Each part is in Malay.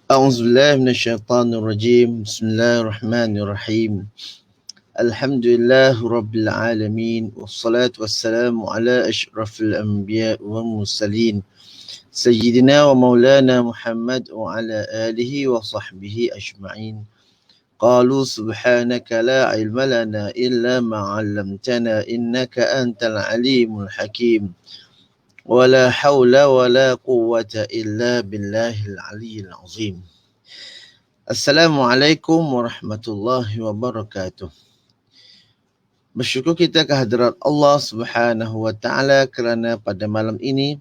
أعوذ بالله من الشيطان الرجيم. بسم الله الرحمن الرحيم. الحمد لله رب العالمين، والصلاة والسلام على أشرف الأنبياء والمرسلين سيدنا ومولانا محمد وعلى آله وصحبه أجمعين. قالوا سبحانك لا علم لنا إلا ما علمتنا إنك أنت العليم الحكيم. ولا حول ولا قوة إلا بالله العلي العظيم. Assalamualaikum warahmatullahi wabarakatuh. Bersyukur kita kehadrat Allah Subhanahu wa taala kerana pada malam ini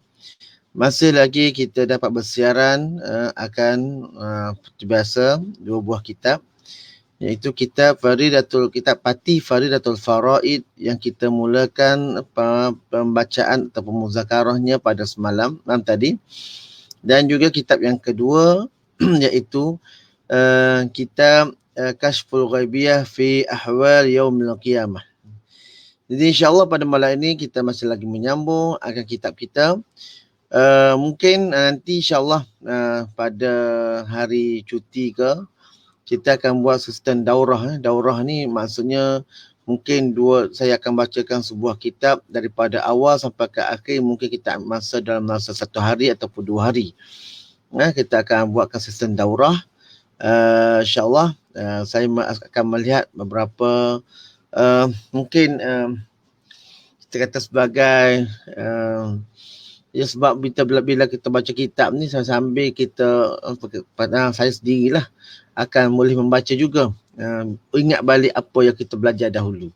masih lagi kita dapat bersiaran akan seperti biasa dua buah kitab, iaitu kitab Pati Faridatul Faraid yang kita mulakan pembacaan atau muzakarahnya pada malam tadi, dan juga kitab yang kedua iaitu kitab Kashful Ghaibiyah fi Ahwal Yaumil Qiyamah. Jadi insya-Allah pada malam ini kita masih lagi menyambung akan kitab kita. Mungkin nanti insya-Allah pada hari cuti kita akan buat sistem daurah. Daurah ni maksudnya mungkin saya akan bacakan sebuah kitab daripada awal sampai ke akhir. Mungkin kita dalam masa 1 hari ataupun 2 hari. Kita akan buatkan sistem daurah. InsyaAllah saya akan melihat beberapa mungkin kita kata sebagai sebab bila kita baca kitab ni sambil kita saya sendirilah akan boleh membaca juga, ingat balik apa yang kita belajar dahulu.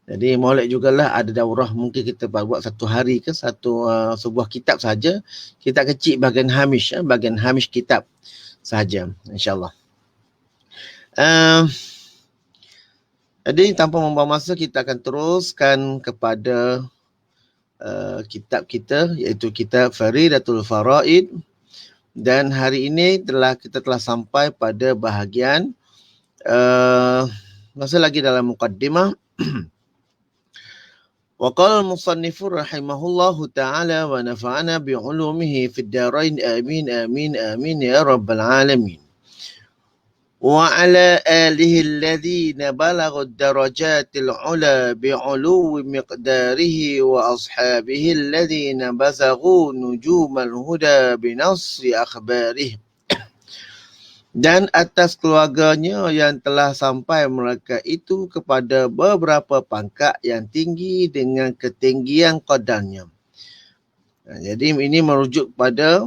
Jadi molek jugalah ada daurah, mungkin kita buat 1 hari ke sebuah kitab saja, kitab kecil bahagian hamish kitab sahaja, insyaAllah. Jadi tanpa membuang masa, kita akan teruskan kepada kitab kita, iaitu kitab Faridatul Faraid. Dan hari ini kita telah sampai pada bahagian masih lagi dalam muqaddimah. Wa qala al-musannifu rahimahullahu ta'ala wa nafa'ana bi'ulumihi fid darain amin amin amin ya rabbal alamin. Wa ala alihi alladhina balaghu ad-darajatil ula bi'uluwi miqdarihi wa ashabihi alladhina bazaghu nujumal huda binasri akhbarih. Dan atas keluarganya yang telah sampai mereka itu kepada beberapa pangkat yang tinggi dengan ketinggian qadarnya. Jadi ini merujuk pada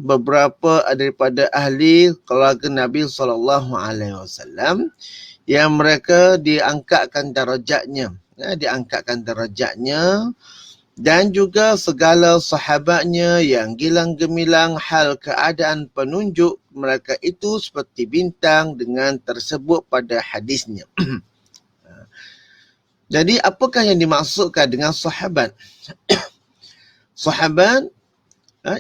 beberapa daripada ahli keluarga Nabi SAW yang mereka diangkatkan darjatnya, dan juga segala sahabatnya yang gilang gemilang hal keadaan penunjuk mereka itu seperti bintang dengan tersebut pada hadisnya. Jadi apakah yang dimaksudkan dengan sahabat? Sahabat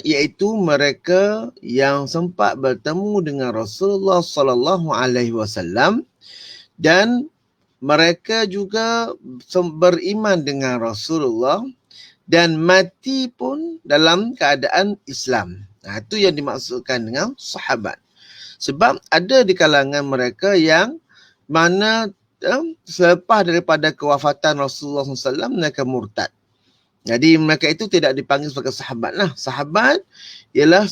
iaitu mereka yang sempat bertemu dengan Rasulullah sallallahu alaihi wasallam, dan mereka juga beriman dengan Rasulullah dan mati pun dalam keadaan Islam. Itu yang dimaksudkan dengan sahabat. Sebab ada di kalangan mereka yang mana selepas daripada kewafatan Rasulullah SAW mereka murtad. Jadi mereka itu tidak dipanggil sebagai sahabat lah. Sahabat ialah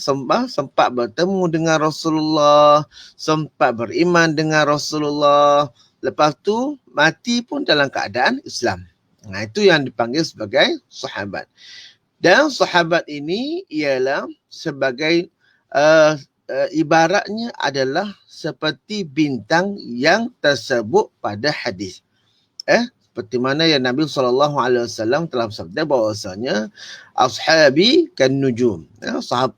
sempat bertemu dengan Rasulullah, sempat beriman dengan Rasulullah, lepas tu mati pun dalam keadaan Islam. Itu yang dipanggil sebagai sahabat. Dan sahabat ini ialah sebagai ibaratnya adalah seperti bintang yang tersebut pada hadis. Seperti mana yang Nabi SAW telah bersabda bahawasanya ashabi kan nujum.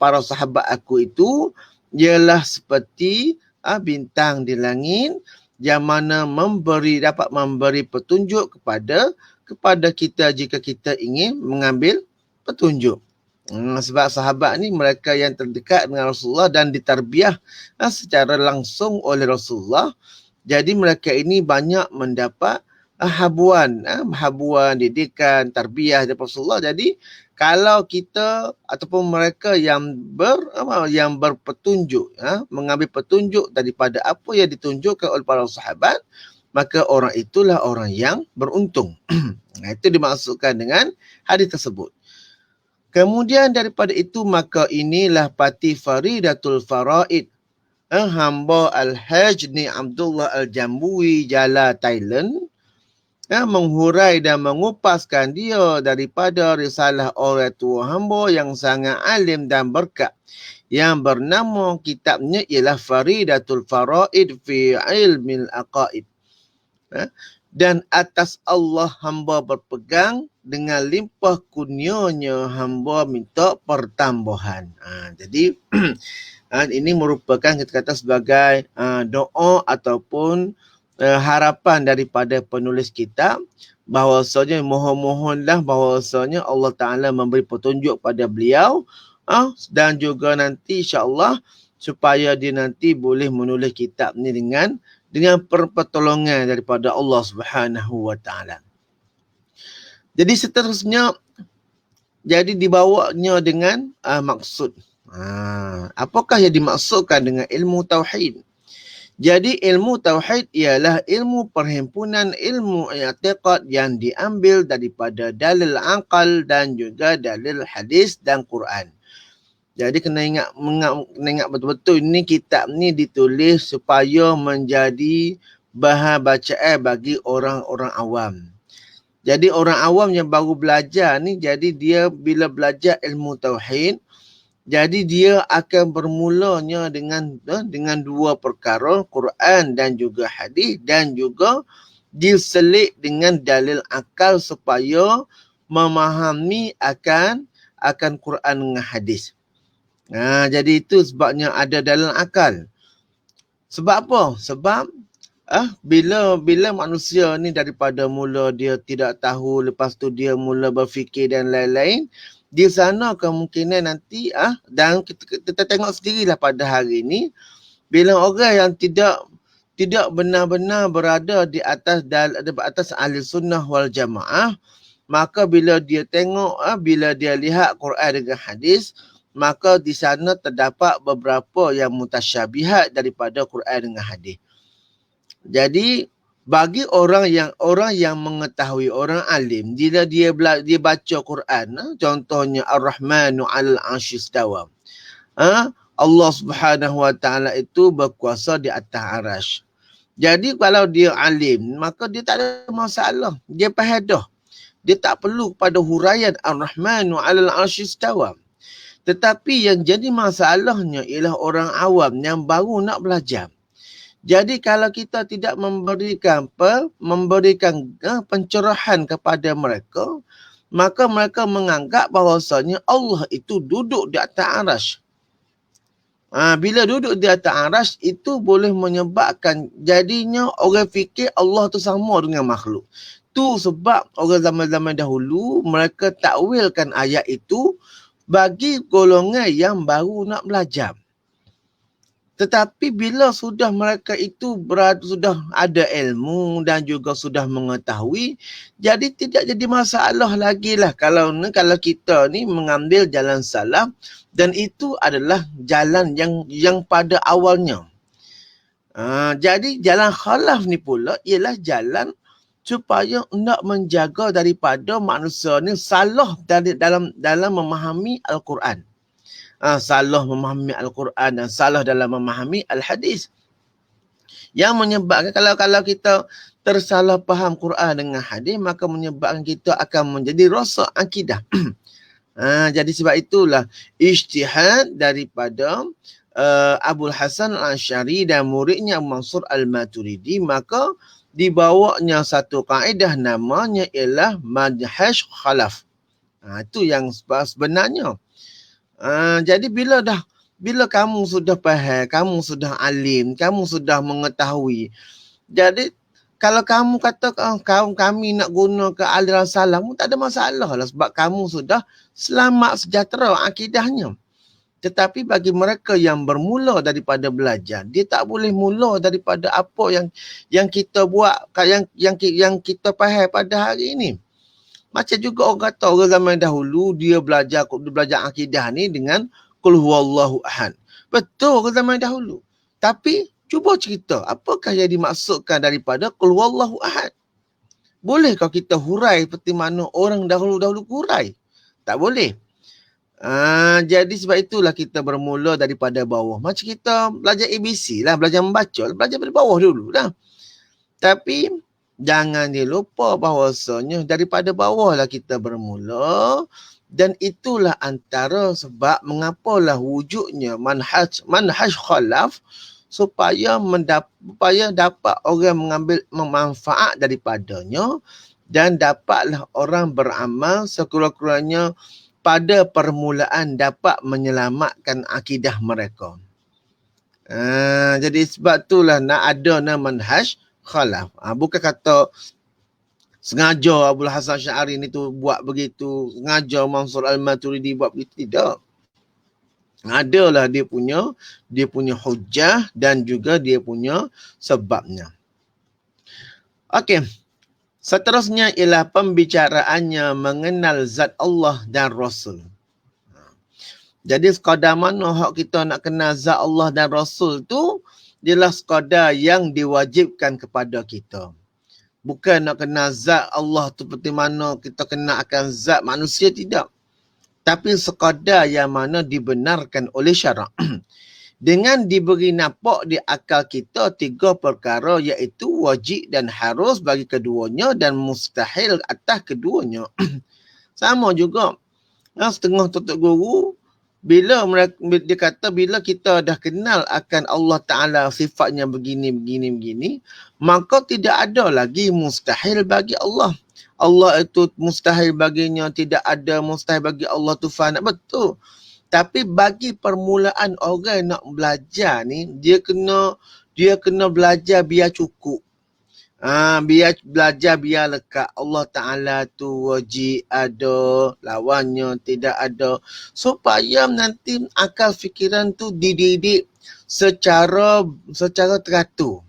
Para sahabat aku itu ialah seperti bintang di langit yang mana dapat memberi petunjuk kepada kita jika kita ingin mengambil petunjuk. Sebab sahabat ni mereka yang terdekat dengan Rasulullah dan ditarbiah secara langsung oleh Rasulullah. Jadi mereka ini banyak mendapat habuan, didikan, tarbiyah daripada Rasulullah. Jadi kalau kita ataupun mereka yang yang berpetunjuk, mengambil petunjuk daripada apa yang ditunjukkan oleh para sahabat, maka orang itulah orang yang beruntung. Itu dimaksudkan dengan hadis tersebut. Kemudian daripada itu, maka inilah pati Faridatul Faraid. Hamba Al-Hajj ni Abdullah Al-Jambui Jala Thailand menghurai dan mengupaskan dia daripada risalah orang tua hamba yang sangat alim dan berkat, yang bernama kitabnya ialah Faridatul Faraid fi Ilmil Aqaid. Dan atas Allah hamba berpegang, dengan limpah kurnianya hamba minta pertambahan. Jadi ini merupakan kita kata sebagai doa ataupun harapan daripada penulis kitab, bahawasanya mohon-mohonlah bahawasanya Allah Ta'ala memberi petunjuk pada beliau, dan juga nanti insya-Allah supaya dia nanti boleh menulis kitab ni dengan pertolongan daripada Allah Subhanahu wa Ta'ala. Jadi seterusnya, jadi dibawanya dengan maksud. Apakah yang dimaksudkan dengan ilmu tauhid? Jadi ilmu tauhid ialah ilmu perhimpunan ilmu i'tiqad yang diambil daripada dalil akal dan juga dalil hadis dan Quran. Jadi kena ingat betul-betul ini kitab ni ditulis supaya menjadi bahan bacaan bagi orang-orang awam. Jadi orang awam yang baru belajar ni, jadi dia bila belajar ilmu tauhid, jadi dia akan bermulanya dengan dua perkara, Quran dan juga hadis, dan juga diselit dengan dalil akal supaya memahami akan Quran dengan hadis. Jadi itu sebabnya ada dalil akal. Sebab apa? Sebab bila manusia ni daripada mula dia tidak tahu, lepas tu dia mula berfikir dan lain-lain, di sana kemungkinan nanti dan kita tengok sendirilah pada hari ini, bila orang yang tidak benar-benar berada di atas ahli sunnah wal jamaah, maka bila dia tengok, bila dia lihat Quran dengan hadis, maka di sana terdapat beberapa yang mutasyabihat daripada Quran dengan hadis. Jadi bagi orang yang mengetahui, orang alim, bila dia baca Quran, contohnya Ar-Rahmanu 'alal 'arsy istawa. Allah Subhanahu wa Ta'ala itu berkuasa di atas arasy. Jadi kalau dia alim, maka dia tak ada masalah. Dia faham dah. Dia tak perlu pada huraian Ar-Rahmanu 'alal 'arsy istawa. Tetapi yang jadi masalahnya ialah orang awam yang baru nak belajar. Jadi kalau kita tidak memberikan pencerahan kepada mereka, maka mereka menganggap bahawasanya Allah itu duduk di atas arasy. Bila duduk di atas arasy itu boleh menyebabkan jadinya orang fikir Allah tu sama dengan makhluk. Tu sebab orang zaman-zaman dahulu mereka takwilkan ayat itu bagi golongan yang baru nak belajar. Tetapi bila sudah mereka itu sudah ada ilmu dan juga sudah mengetahui, jadi tidak jadi masalah lagi lah kalau kita ni mengambil jalan salaf, dan itu adalah jalan yang pada awalnya. Jadi jalan khalaf ni pula ialah jalan supaya hendak menjaga daripada manusia ni salah dalam memahami Al-Quran. Salah memahami Al-Quran dan salah dalam memahami Al-Hadis. Yang menyebabkan kalau kita tersalah faham Quran dengan hadis, maka menyebabkan kita akan menjadi rosak akidah. Jadi sebab itulah ijtihad daripada Abul Hasan Al-Asy'ari dan muridnya Mansur Al-Maturidi, maka dibawanya satu kaedah namanya ialah manhaj khalaf. Itu yang sebenarnya. Jadi bila kamu sudah faham, kamu sudah alim, kamu sudah mengetahui. Jadi kalau kamu kata kami nak guna ke aliran salaf, tak ada masalah lah, sebab kamu sudah selamat sejahtera akidahnya. Tetapi bagi mereka yang bermula daripada belajar, dia tak boleh mula daripada apa yang kita buat, yang kita faham pada hari ini. Macam juga orang kata orang zaman dahulu dia belajar akidah ni dengan qul huwallahu ahad. Betul orang zaman dahulu. Tapi cuba cerita apakah yang dimaksudkan daripada qul huwallahu ahad? Bolehkah kita hurai seperti mana orang dahulu-dahulu hurai? Tak boleh. Jadi sebab itulah kita bermula daripada bawah. Macam kita belajar ABC lah, belajar membaca, belajar dari bawah dulu lah. Tapi jangan dilupa bahawasanya daripada bawah lah kita bermula, dan itulah antara sebab mengapalah wujudnya manhaj khalaf, supaya dapat orang mengambil manfaat daripadanya dan dapatlah orang beramal sekurang-kurangnya pada permulaan dapat menyelamatkan akidah mereka. Jadi sebab itulah nak ada manhaj khalaf. Bukan kata sengaja Abdul Hasan Syar'i ni tu buat begitu, sengaja Mansur Al-Maturidi buat begitu, tidak. Adalah dia punya hujah dan juga dia punya sebabnya. Okey. Seterusnya ialah pembicaraannya mengenal zat Allah dan Rasul. Jadi sekadar mana hak kita nak kenal zat Allah dan Rasul tu, ialah sekadar yang diwajibkan kepada kita. Bukan nak kenal zat Allah tu seperti mana kita kenal akan zat manusia, tidak. Tapi sekadar yang mana dibenarkan oleh syarak. Dengan diberi nampak di akal kita 3 perkara, iaitu wajib dan harus bagi keduanya dan mustahil atas keduanya. Sama juga. Setengah tutup guru, bila dia kata bila kita dah kenal akan Allah Ta'ala sifatnya begini, maka tidak ada lagi mustahil bagi Allah. Allah itu mustahil baginya, tidak ada mustahil bagi Allah tu fana. Betul. Tapi bagi permulaan orang nak belajar ni, dia kena belajar biar cukup. Biar belajar biar lekat. Allah Ta'ala tu wajib ada, lawannya tidak ada. Supaya nanti akal fikiran tu dididik secara teratur.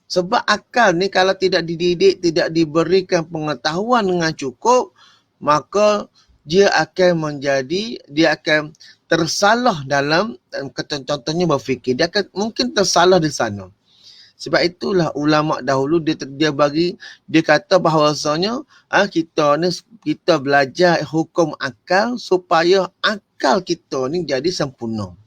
Sebab akal ni kalau tidak dididik, tidak diberikan pengetahuan dengan cukup, maka dia akan tersalah dalam, contohnya berfikir. Dia akan mungkin tersalah di sana. Sebab itulah ulama dahulu dia kata bahawasanya kita belajar hukum akal supaya akal kita ni jadi sempurna.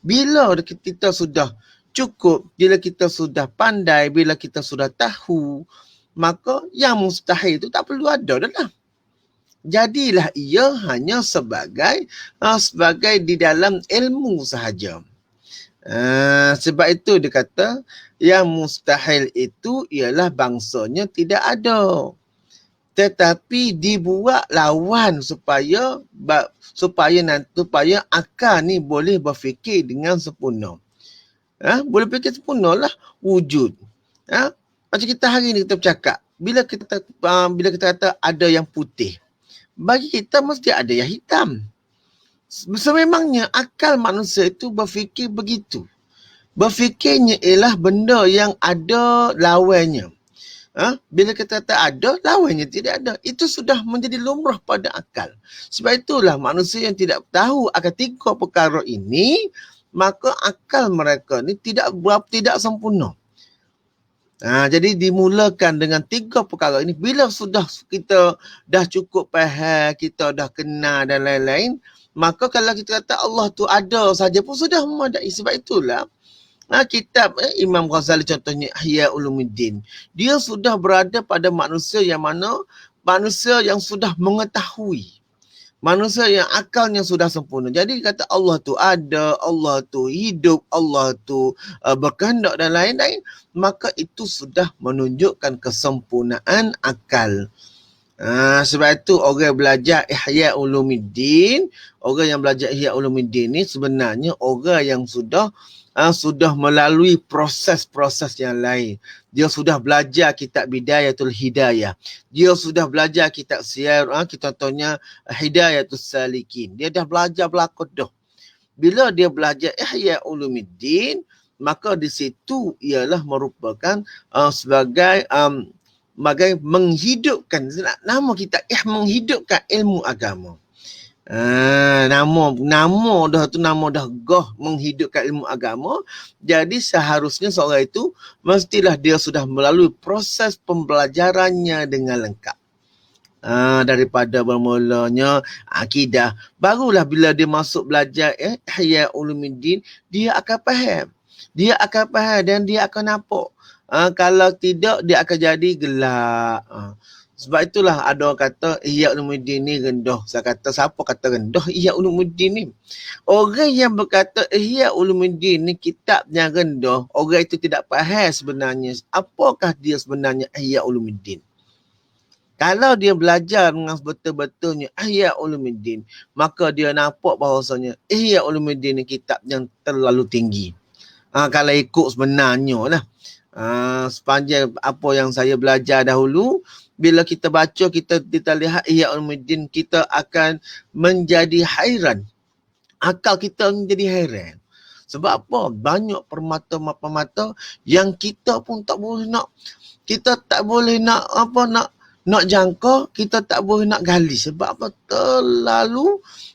Bila kita sudah cukup, bila kita sudah pandai, bila kita sudah tahu, maka yang mustahil itu tak perlu ada dah lah. Jadilah ia hanya sebagai di dalam ilmu sahaja. Sebab itu dia kata yang mustahil itu ialah bangsanya tidak ada. Tetapi dibuat lawan supaya akal ni boleh berfikir dengan sempurna. Boleh fikir sempurna lah wujud. Macam kita hari ni kita bercakap, bila kita kata ada yang putih, bagi kita mesti ada yang hitam. Sememangnya akal manusia itu berfikir begitu. Berfikirnya ialah benda yang ada lawannya. Bila kita kata ada, lawannya tidak ada. Itu sudah menjadi lumrah pada akal. Sebab itulah manusia yang tidak tahu akan 3 perkara ini, maka akal mereka ni tidak sempurna. Jadi dimulakan dengan 3 perkara ini. Bila sudah kita dah cukup faham, kita dah kenal dan lain-lain, maka kalau kita kata Allah tu ada saja pun sudah memadai. Sebab itulah kitab Imam Ghazali contohnya Ihya Ulumuddin. Dia sudah berada pada manusia yang mana manusia yang sudah mengetahui. Manusia yang akalnya sudah sempurna. Jadi kata Allah tu ada, Allah tu hidup, Allah tu berkehendak dan lain-lain, maka itu sudah menunjukkan kesempurnaan akal. Sebab itu orang belajar Ihya Ulumuddin, orang yang belajar Ihya Ulumuddin ni sebenarnya orang yang sudah melalui proses-proses yang lain. Dia sudah belajar kitab Bidayatul Hidayah. Dia sudah belajar kitab Siyar, kita contohnya Hidayatul Salikin. Dia dah belajar berlaku dah. bila dia belajar Ihya Ulumuddin, maka di situ ialah merupakan sebagai menghidupkan, nama kita menghidupkan ilmu agama. Nama dah goh menghidupkan ilmu agama. Jadi seharusnya seorang itu mestilah dia sudah melalui proses pembelajarannya dengan lengkap. Daripada bermulanya akidah, barulah bila dia masuk belajar Ihya Ulumuddin, dia akan faham. Dia akan faham dan dia akan nampak. Kalau tidak, dia akan jadi gelap. Sebab itulah ada orang kata Ihya Ulumuddin ni rendah. Saya kata, siapa kata rendah Ihya Ulumuddin ni? Orang yang berkata Ihya Ulumuddin ni kitab yang rendah, orang itu tidak faham sebenarnya apakah dia sebenarnya Ihya Ulumuddin. Kalau dia belajar dengan betul-betulnya Ihya Ulumuddin, maka dia nampak bahawasanya Ihya Ulumuddin ni kitab yang terlalu tinggi. Kalau ikut sebenarnya lah. Sepanjang apa yang saya belajar dahulu, bila kita baca, kita lihat Ihya Ulumuddin, kita akan menjadi hairan. Akal kita menjadi hairan. Sebab apa? Banyak permata-permata yang kita pun tak boleh nak. Kita tak boleh nak jangka, kita tak boleh nak gali. Sebab apa?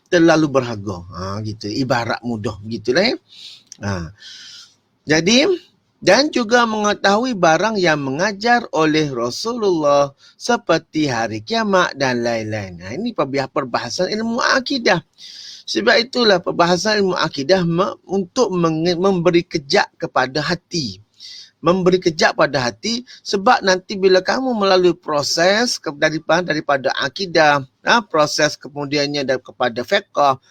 Terlalu berharga. Gitu. Ibarat mudah. Begitulah. Jadi, dan juga mengetahui barang yang mengajar oleh Rasulullah seperti hari kiamat dan lain-lain. Ini perbahasan ilmu akidah. Sebab itulah perbahasan ilmu akidah untuk memberi kejak kepada hati. Memberi kejak pada hati, sebab nanti bila kamu melalui proses daripada akidah, proses kemudiannya kepada fiqh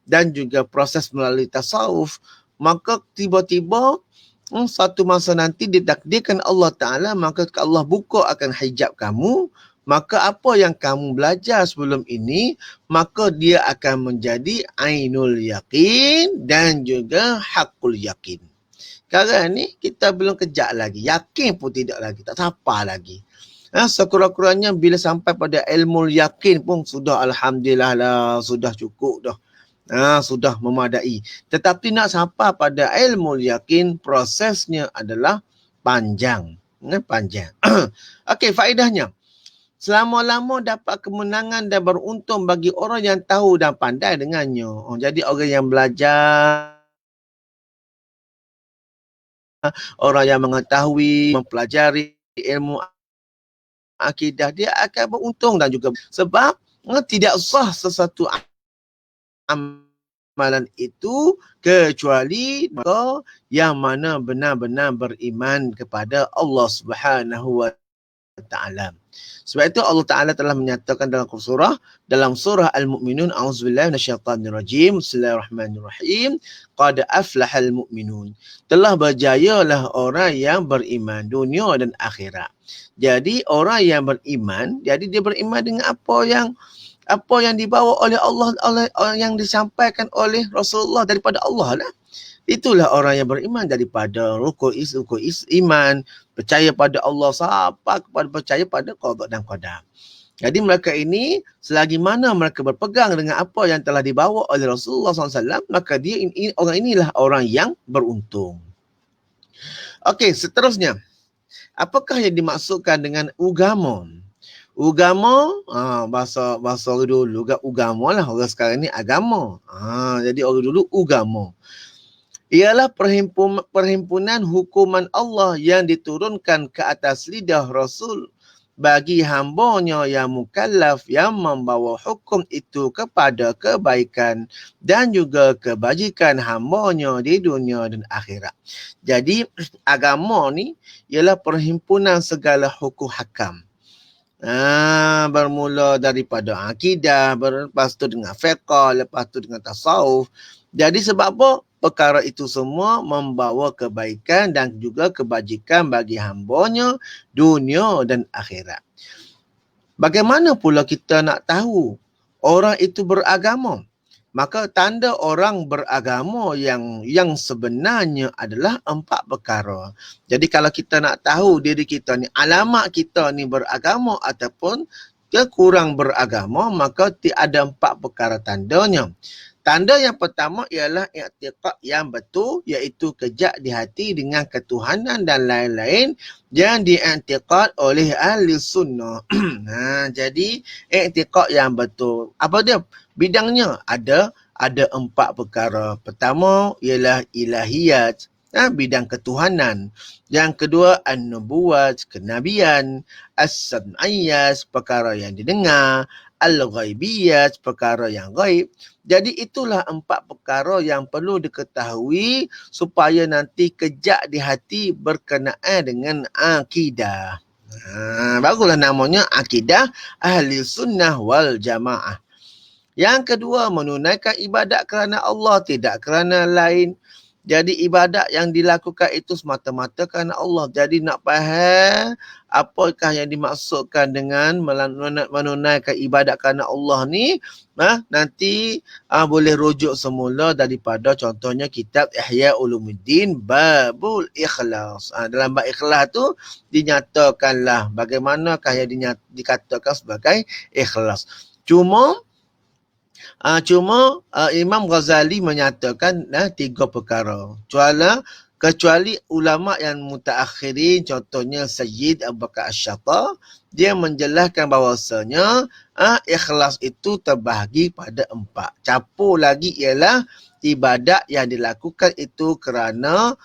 dan juga proses melalui tasawuf, maka tiba-tiba satu masa nanti ditakdirkan Allah Ta'ala, maka Allah buka akan hijab kamu, maka apa yang kamu belajar sebelum ini, maka dia akan menjadi ainul yakin dan juga hakul yakin. Sekarang ni kita belum kejak lagi, yakin pun tidak lagi, tak siapa lagi. Sekurang-kurangnya bila sampai pada ilmu yakin pun sudah alhamdulillah lah, sudah cukup dah. Sudah memadai. Tetapi nak sampai pada ilmu yakin, prosesnya adalah panjang. Panjang. Okey, faedahnya. Selama-lama dapat kemenangan dan beruntung bagi orang yang tahu dan pandai dengannya. Jadi orang yang belajar, orang yang mengetahui, mempelajari ilmu akidah, dia akan beruntung dan juga sebab tidak sah sesuatu amalan itu kecuali mereka yang mana benar-benar beriman kepada Allah Subhanahu wa Ta'ala. Sebab itu Allah Ta'ala telah menyatakan dalam surah Al-Mu'minun, a'udzubillahi minasyaitanirrajim, bismillahirrahmanirrahim, qad aflahal mu'minun. Telah berjayalah orang yang beriman dunia dan akhirat. Jadi orang yang beriman, jadi dia beriman dengan apa yang dibawa oleh Allah, yang disampaikan oleh Rasulullah daripada Allah lah. Itulah orang yang beriman daripada rukun iman, percaya pada Allah, sampai kepada percaya pada qada dan qadar. Jadi mereka ini, selagi mana mereka berpegang dengan apa yang telah dibawa oleh Rasulullah SAW, maka orang inilah orang yang beruntung. Okey, seterusnya. Apakah yang dimaksudkan dengan ugama? Ugama, bahasa orang dulu, ugama lah. Orang sekarang ni agama. Jadi orang dulu ugama. Ialah perhimpunan hukuman Allah yang diturunkan ke atas lidah Rasul bagi hambanya yang mukallaf yang membawa hukum itu kepada kebaikan dan juga kebajikan hambanya di dunia dan akhirat. Jadi agama ni ialah perhimpunan segala hukum hakam. Bermula daripada akidah, lepas tu dengan fiqh, lepas tu dengan tasawuf. Jadi sebab apa? Perkara itu semua membawa kebaikan dan juga kebajikan bagi hambanya dunia dan akhirat. Bagaimana pula kita nak tahu orang itu beragama? Maka tanda orang beragama yang sebenarnya adalah 4 perkara. Jadi kalau kita nak tahu diri kita ni, alamat kita ni beragama ataupun kurang beragama, maka ada 4 perkara tandanya. Tanda yang pertama ialah i'tiqad yang betul, iaitu kejak di hati dengan ketuhanan dan lain-lain yang diiktikad oleh ahli sunnah. Jadi i'tiqad yang betul. Apa dia? Bidangnya ada 4 perkara. Pertama ialah ilahiyat, bidang ketuhanan. Yang kedua an-nubuwat, kenabian. As-sam'iyat, perkara yang didengar. Al-ghaibiyat, perkara yang gaib. Jadi itulah 4 perkara yang perlu diketahui supaya nanti kejak di hati berkenaan dengan akidah. Barulah namanya akidah ahli sunnah wal jamaah. Yang kedua, menunaikan ibadat kerana Allah, tidak kerana lain. Jadi ibadat yang dilakukan itu semata-mata kerana Allah. Jadi nak faham apakah yang dimaksudkan dengan menunaikan ibadat kerana Allah ni, nanti boleh rujuk semula daripada contohnya kitab Ihya Ulumuddin Babul Ikhlas. Dalam bab ikhlas tu dinyatakanlah bagaimanakah yang dikatakan sebagai ikhlas. Cuma Imam Ghazali menyatakan 3 perkara. Kecuali ulama yang mutaakhirin, contohnya Sayyid Abu Bakar Asy-Syatta, dia menjelaskan bahawasanya ikhlas itu terbahagi pada 4. Capur lagi ialah ibadat yang dilakukan itu kerana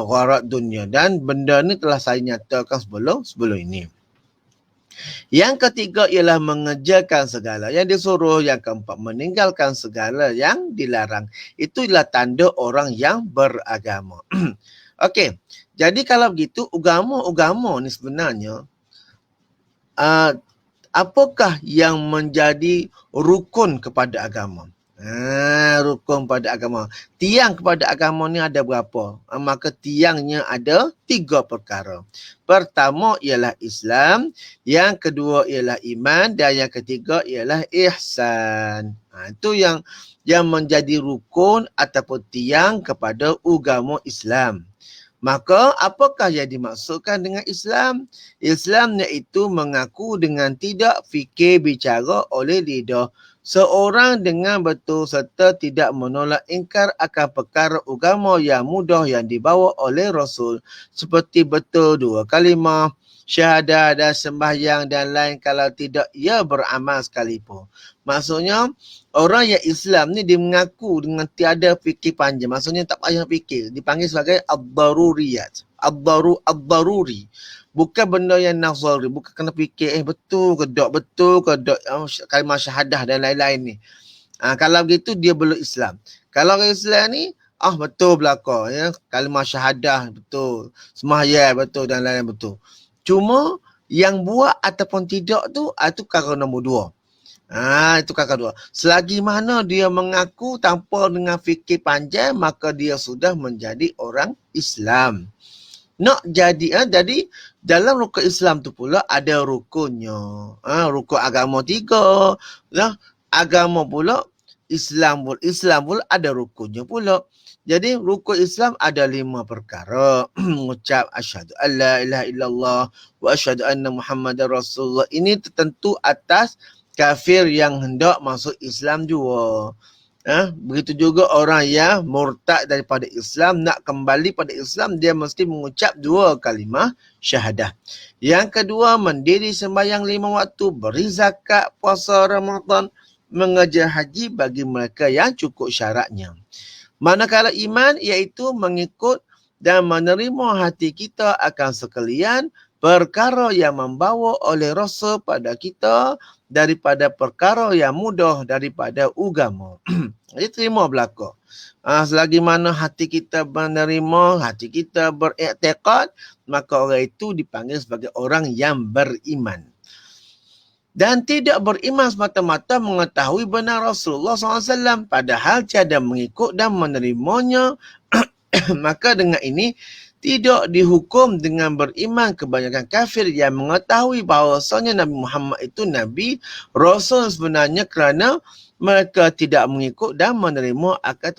gharad dunia, dan benda ni telah saya nyatakan sebelum ini. Yang ketiga ialah mengerjakan segala yang disuruh. Yang keempat, meninggalkan segala yang dilarang. Itulah tanda orang yang beragama. Okey, jadi kalau begitu, agama ni sebenarnya, apakah yang menjadi rukun kepada agama? Rukun pada agama. Tiang kepada agama ni ada berapa? Maka tiangnya ada 3 perkara. Pertama ialah Islam, yang kedua ialah iman, dan yang ketiga ialah ihsan. Itu yang menjadi rukun ataupun tiang kepada agama Islam. Maka apakah yang dimaksudkan dengan Islam? Islam iaitu mengaku dengan tidak fikir bicara oleh lidah seorang dengan betul serta tidak menolak ingkar akan perkara agama yang mudah yang dibawa oleh Rasul, seperti betul 2 kalimah, syahadah dan sembahyang dan lain, kalau tidak ia beramal sekalipun. Maksudnya orang yang Islam ni dia mengaku dengan tiada fikir panjang. Maksudnya tak payah fikir. Dipanggil sebagai ad-daruriyat. Ad-daruri. Bukan benda yang nazari, bukan kena fikir betul ke tak kalimah syahadah dan lain-lain ni. Kalau begitu dia belum Islam. Kalau orang Islam ni betul belaka ya, kalimah syahadah betul, sembahyang betul dan lain-lain betul. Cuma yang buat ataupun tidak tu itu perkara nombor 2. Itu kakak 2. Selagi mana dia mengaku tanpa dengan fikir panjang, maka dia sudah menjadi orang Islam. Jadi dalam rukun Islam tu pula ada rukunnya. Rukun agama 3. Agama pula Islam pula ada rukunnya pula. Jadi rukun Islam ada 5 perkara. Mengucap asyhadu alla ilaha illallah wa asyhadu anna Muhammadar Rasulullah. Ini tertentu atas kafir yang hendak masuk Islam juga. Begitu juga orang yang murtad daripada Islam, nak kembali pada Islam, dia mesti mengucap 2 kalimah syahadah. Yang kedua, mendiri sembahyang 5 waktu, beri zakat, puasa Ramadan, mengerja haji bagi mereka yang cukup syaratnya. Manakala iman, iaitu mengikut dan menerima hati kita akan sekalian perkara yang membawa oleh Rasul pada kita daripada perkara yang mudah daripada agama. Jadi terima belaka. Selagi mana hati kita menerima, hati kita beriktikad, maka orang itu dipanggil sebagai orang yang beriman. Dan tidak beriman semata-mata mengetahui benar Rasulullah SAW, padahal tiada mengikut dan menerimanya. Maka dengan ini tidak dihukum dengan beriman kebanyakan kafir yang mengetahui bahawasanya Nabi Muhammad itu Nabi Rasul sebenarnya kerana mereka tidak mengikut dan menerima akan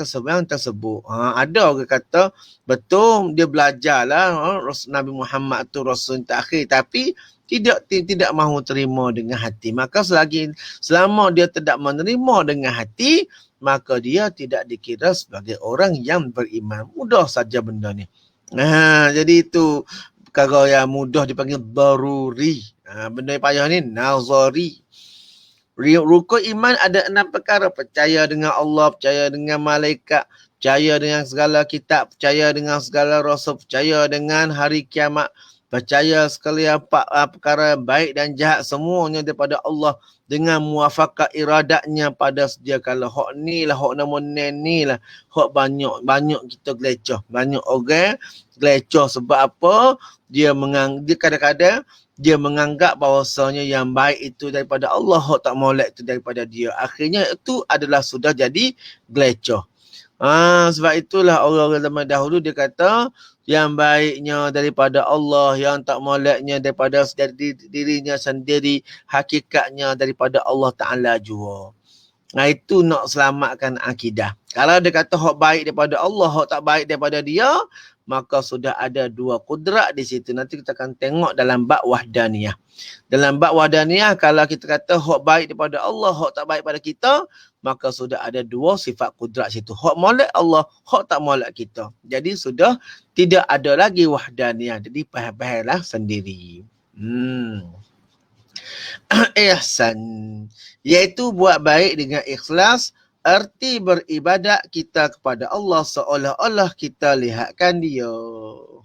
tersebut. Ada orang kata betul dia belajarlah Nabi Muhammad itu Rasul terakhir, tapi tidak mahu terima dengan hati. Maka selama dia tidak menerima dengan hati, maka dia tidak dikira sebagai orang yang beriman. Mudah saja benda ni. Jadi itu perkara yang mudah dipanggil daruri. Benda yang payah ni nazari. Rukun iman ada 6 perkara. Percaya dengan Allah, percaya dengan malaikat, percaya dengan segala kitab, percaya dengan segala rasul, percaya dengan hari kiamat, percaya sekalian perkara baik dan jahat semuanya daripada Allah dengan muafakat iradatnya pada sedia kala. Hak ni lah, hak nama ni lah, hak banyak kita gelecah. Banyak orang gelecah sebab apa? Dia kadang-kadang dia menganggap bahawasanya yang baik itu daripada Allah, hak tak molek itu daripada dia. Akhirnya itu adalah sudah jadi gelecah. Sebab itulah orang-orang zaman dahulu dia kata yang baiknya daripada Allah, yang tak moleknya daripada dirinya sendiri, hakikatnya daripada Allah Ta'ala jua. Itu nak selamatkan akidah. Kalau dia kata hak baik daripada Allah, hak tak baik daripada dia, maka sudah ada 2 kudrat di situ. Nanti kita akan tengok dalam bab wahdaniyah. Dalam bab wahdaniyah, kalau kita kata hak baik daripada Allah, hak tak baik pada kita, maka sudah ada 2 sifat kudrat situ. Hak molek Allah, hak tak molek kita. Jadi sudah tidak ada lagi wahdaniyah. Jadi faham-fahamlah sendiri. Ihsan, iaitu buat baik dengan ikhlas. Arti beribadat kita kepada Allah seolah-olah kita lihatkan dia.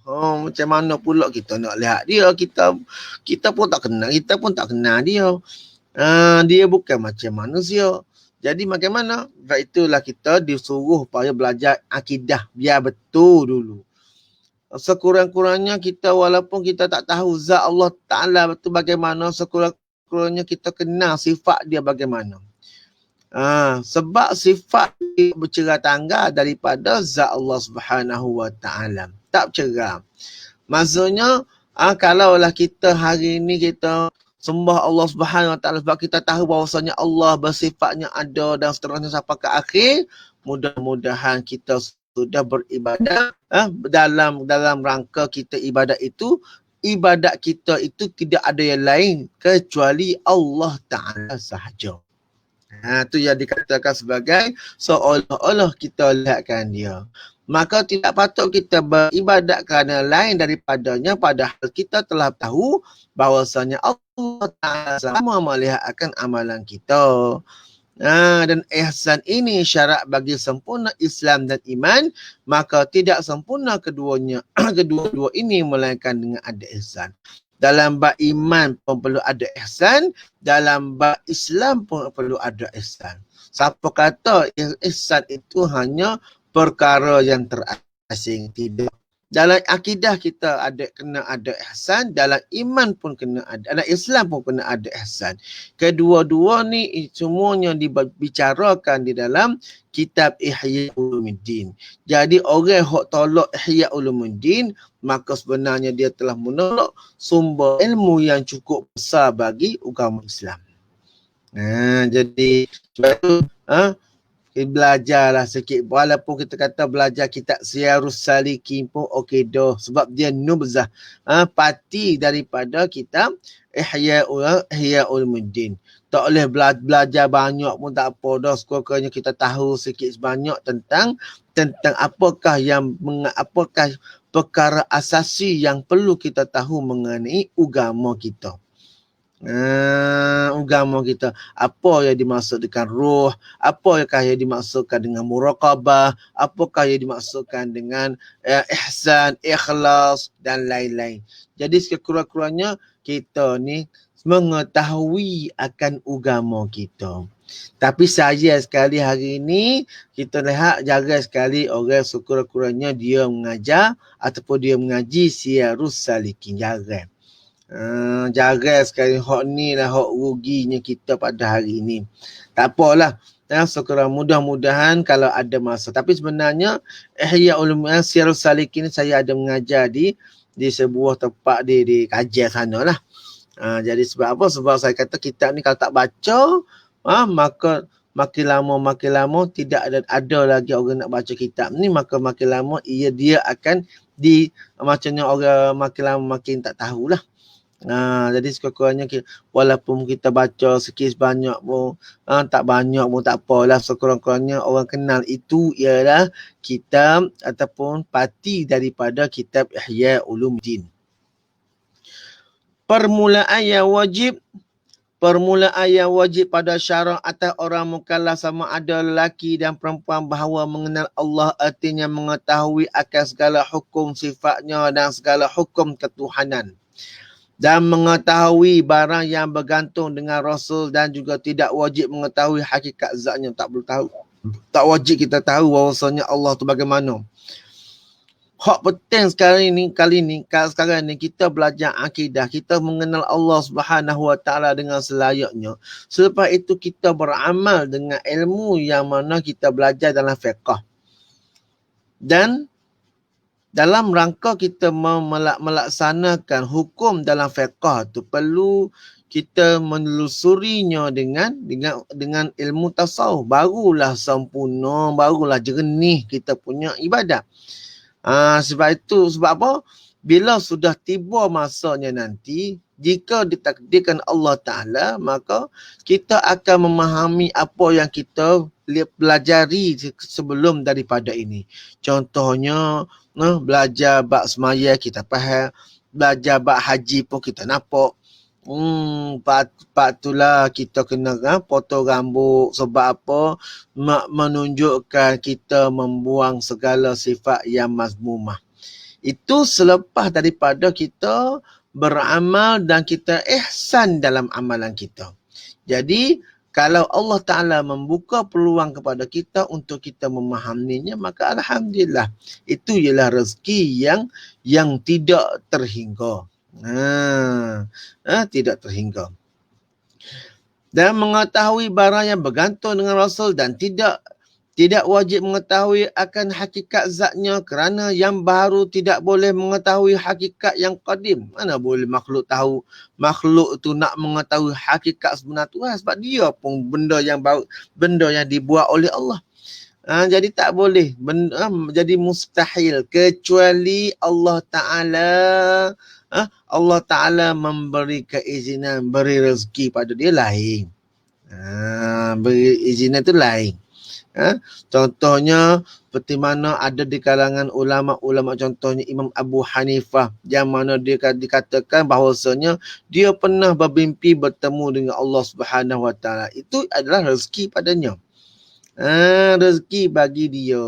Macam mana pula kita nak lihat dia? Kita pun tak kenal, kita pun tak kenal dia. Dia bukan macam manusia. Jadi bagaimana? Sebab itulah kita disuruh supaya belajar akidah biar betul dulu. Sekurang-kurangnya kita walaupun kita tak tahu zat Allah Ta'ala betul bagaimana, sekurang-kurangnya kita kenal sifat dia bagaimana. Sebab sifat dia bercerah tangga daripada zat Allah Subhanahu Wa Ta'ala. Tak bercerah. Maksudnya, kalaulah kita hari ini kita sembah Allah Subhanahu Wa Ta'ala sebab kita tahu bahawasanya Allah bersifatnya ada dan seterusnya sampai ke akhir, mudah-mudahan kita sudah beribadat dalam rangka kita ibadat itu, ibadat kita itu tidak ada yang lain kecuali Allah Ta'ala sahaja. Itu yang dikatakan sebagai seolah-olah kita lihatkan dia. Maka tidak patut kita beribadat kerana lain daripadanya, padahal kita telah tahu bahawasanya Allah Ta'ala sama melihat akan amalan kita. Dan ihsan ini syarat bagi sempurna Islam dan iman, maka tidak sempurna keduanya kedua-dua ini melainkan dengan ada ihsan. Dalam bab iman pun perlu ada ihsan, dalam bab Islam pun perlu ada ihsan. Siapa kata ihsan itu hanya perkara yang terasing? Tidak. Dalam akidah kita kena ada ihsan, dalam iman pun kena ada, dalam Islam pun kena ada ihsan. Kedua-dua ni semuanya dibicarakan di dalam kitab Ihya Ulumuddin. Jadi orang yang tolak Ihya Ulumuddin, maka sebenarnya dia telah menolak sumber ilmu yang cukup besar bagi agama Islam. Jadi sebab tu belajarlah sikit, walaupun kita kata belajar kitab Siyarus Salikin pun okey dah, sebab dia nubzah parti daripada kitab Ihya Ulumuddin. Tak boleh belajar banyak pun tak apa dah, sekurang-kurangnya kita tahu sikit sebanyak tentang apakah perkara asasi yang perlu kita tahu mengenai agama kita. Agama kita, apa yang dimaksudkan ruh, apakah yang dimaksudkan dengan muraqabah, apakah yang dimaksudkan dengan ihsan, ikhlas dan lain-lain. Jadi sekurang-kurangnya kita ni mengetahui akan agama kita. Tapi saya sekali hari ini kita lihat jarang sekali orang sekurang-kurangnya dia mengajar ataupun dia mengaji Siyarus Salikin, jarang. Jarang sekali. Hak ni lah hak ruginya kita pada hari ini. Tak apalah, sekurang mudah-mudahan kalau ada masa. Tapi sebenarnya Ihya Ulumuddin Siyarus Salikin saya ada mengajar di sebuah tempat di kajian sana lah. Jadi sebab apa? Sebab saya kata kitab ni kalau tak baca, maka makin lama tidak ada lagi orang nak baca kitab ni, maka makin lama dia akan macamnya orang makin lama makin tak tahulah. Jadi sekurang-kurangnya walaupun kita baca sikit banyak pun, tak banyak pun tak apalah, sekurang-kurangnya orang kenal itu ialah kitab ataupun parti daripada kitab Ihya Ulumuddin. Permulaan yang wajib pada syarak atas orang mukallaf sama ada lelaki dan perempuan bahawa mengenal Allah artinya mengetahui akan segala hukum sifatnya dan segala hukum ketuhanan. Dan mengetahui barang yang bergantung dengan Rasul dan juga tidak wajib mengetahui hakikat zatnya. Tak perlu tahu. Tak wajib kita tahu bahawasanya Allah tu bagaimana. Hak penting sekarang ni kita belajar akidah, kita mengenal Allah Subhanahu Wa Taala dengan selayaknya. Selepas itu kita beramal dengan ilmu yang mana kita belajar dalam fiqh. Dan dalam rangka kita melaksanakan hukum dalam fiqh tu perlu kita menelusurinya dengan ilmu tasawuf, barulah sempurna, barulah jernih kita punya ibadat. Sebab apa? Bila sudah tiba masanya nanti, jika ditakdirkan Allah Ta'ala, maka kita akan memahami apa yang kita pelajari sebelum daripada ini. Contohnya, belajar bab semaya kita faham, belajar bab haji pun kita nampak. Patutlah kita kena potong rambut sebab apa? Menunjukkan kita membuang segala sifat yang mazmumah. Itu selepas daripada kita beramal dan kita ihsan dalam amalan kita. Jadi kalau Allah Ta'ala membuka peluang kepada kita untuk kita memahaminya, maka alhamdulillah. Itu ialah rezeki yang tidak terhingga. Tidak terhingga. Dan mengetahui barang yang bergantung dengan Rasul dan tidak wajib mengetahui akan hakikat zatnya kerana yang baru tidak boleh mengetahui hakikat yang qadim. Mana boleh makhluk tahu, makhluk tu nak mengetahui hakikat sebenar Tuhan sebab dia pun benda yang baru, benda yang dibuat oleh Allah. Jadi tak boleh, jadi mustahil kecuali Allah Ta'ala memberi keizinan, beri rezeki pada dia lain. Beri izinan tu lain. Contohnya seperti mana ada di kalangan ulama-ulama, contohnya Imam Abu Hanifah, yang mana dia dikatakan bahawasanya dia pernah bermimpi bertemu dengan Allah Subhanahu Wa Taala. Itu adalah rezeki padanya. Rezeki bagi dia.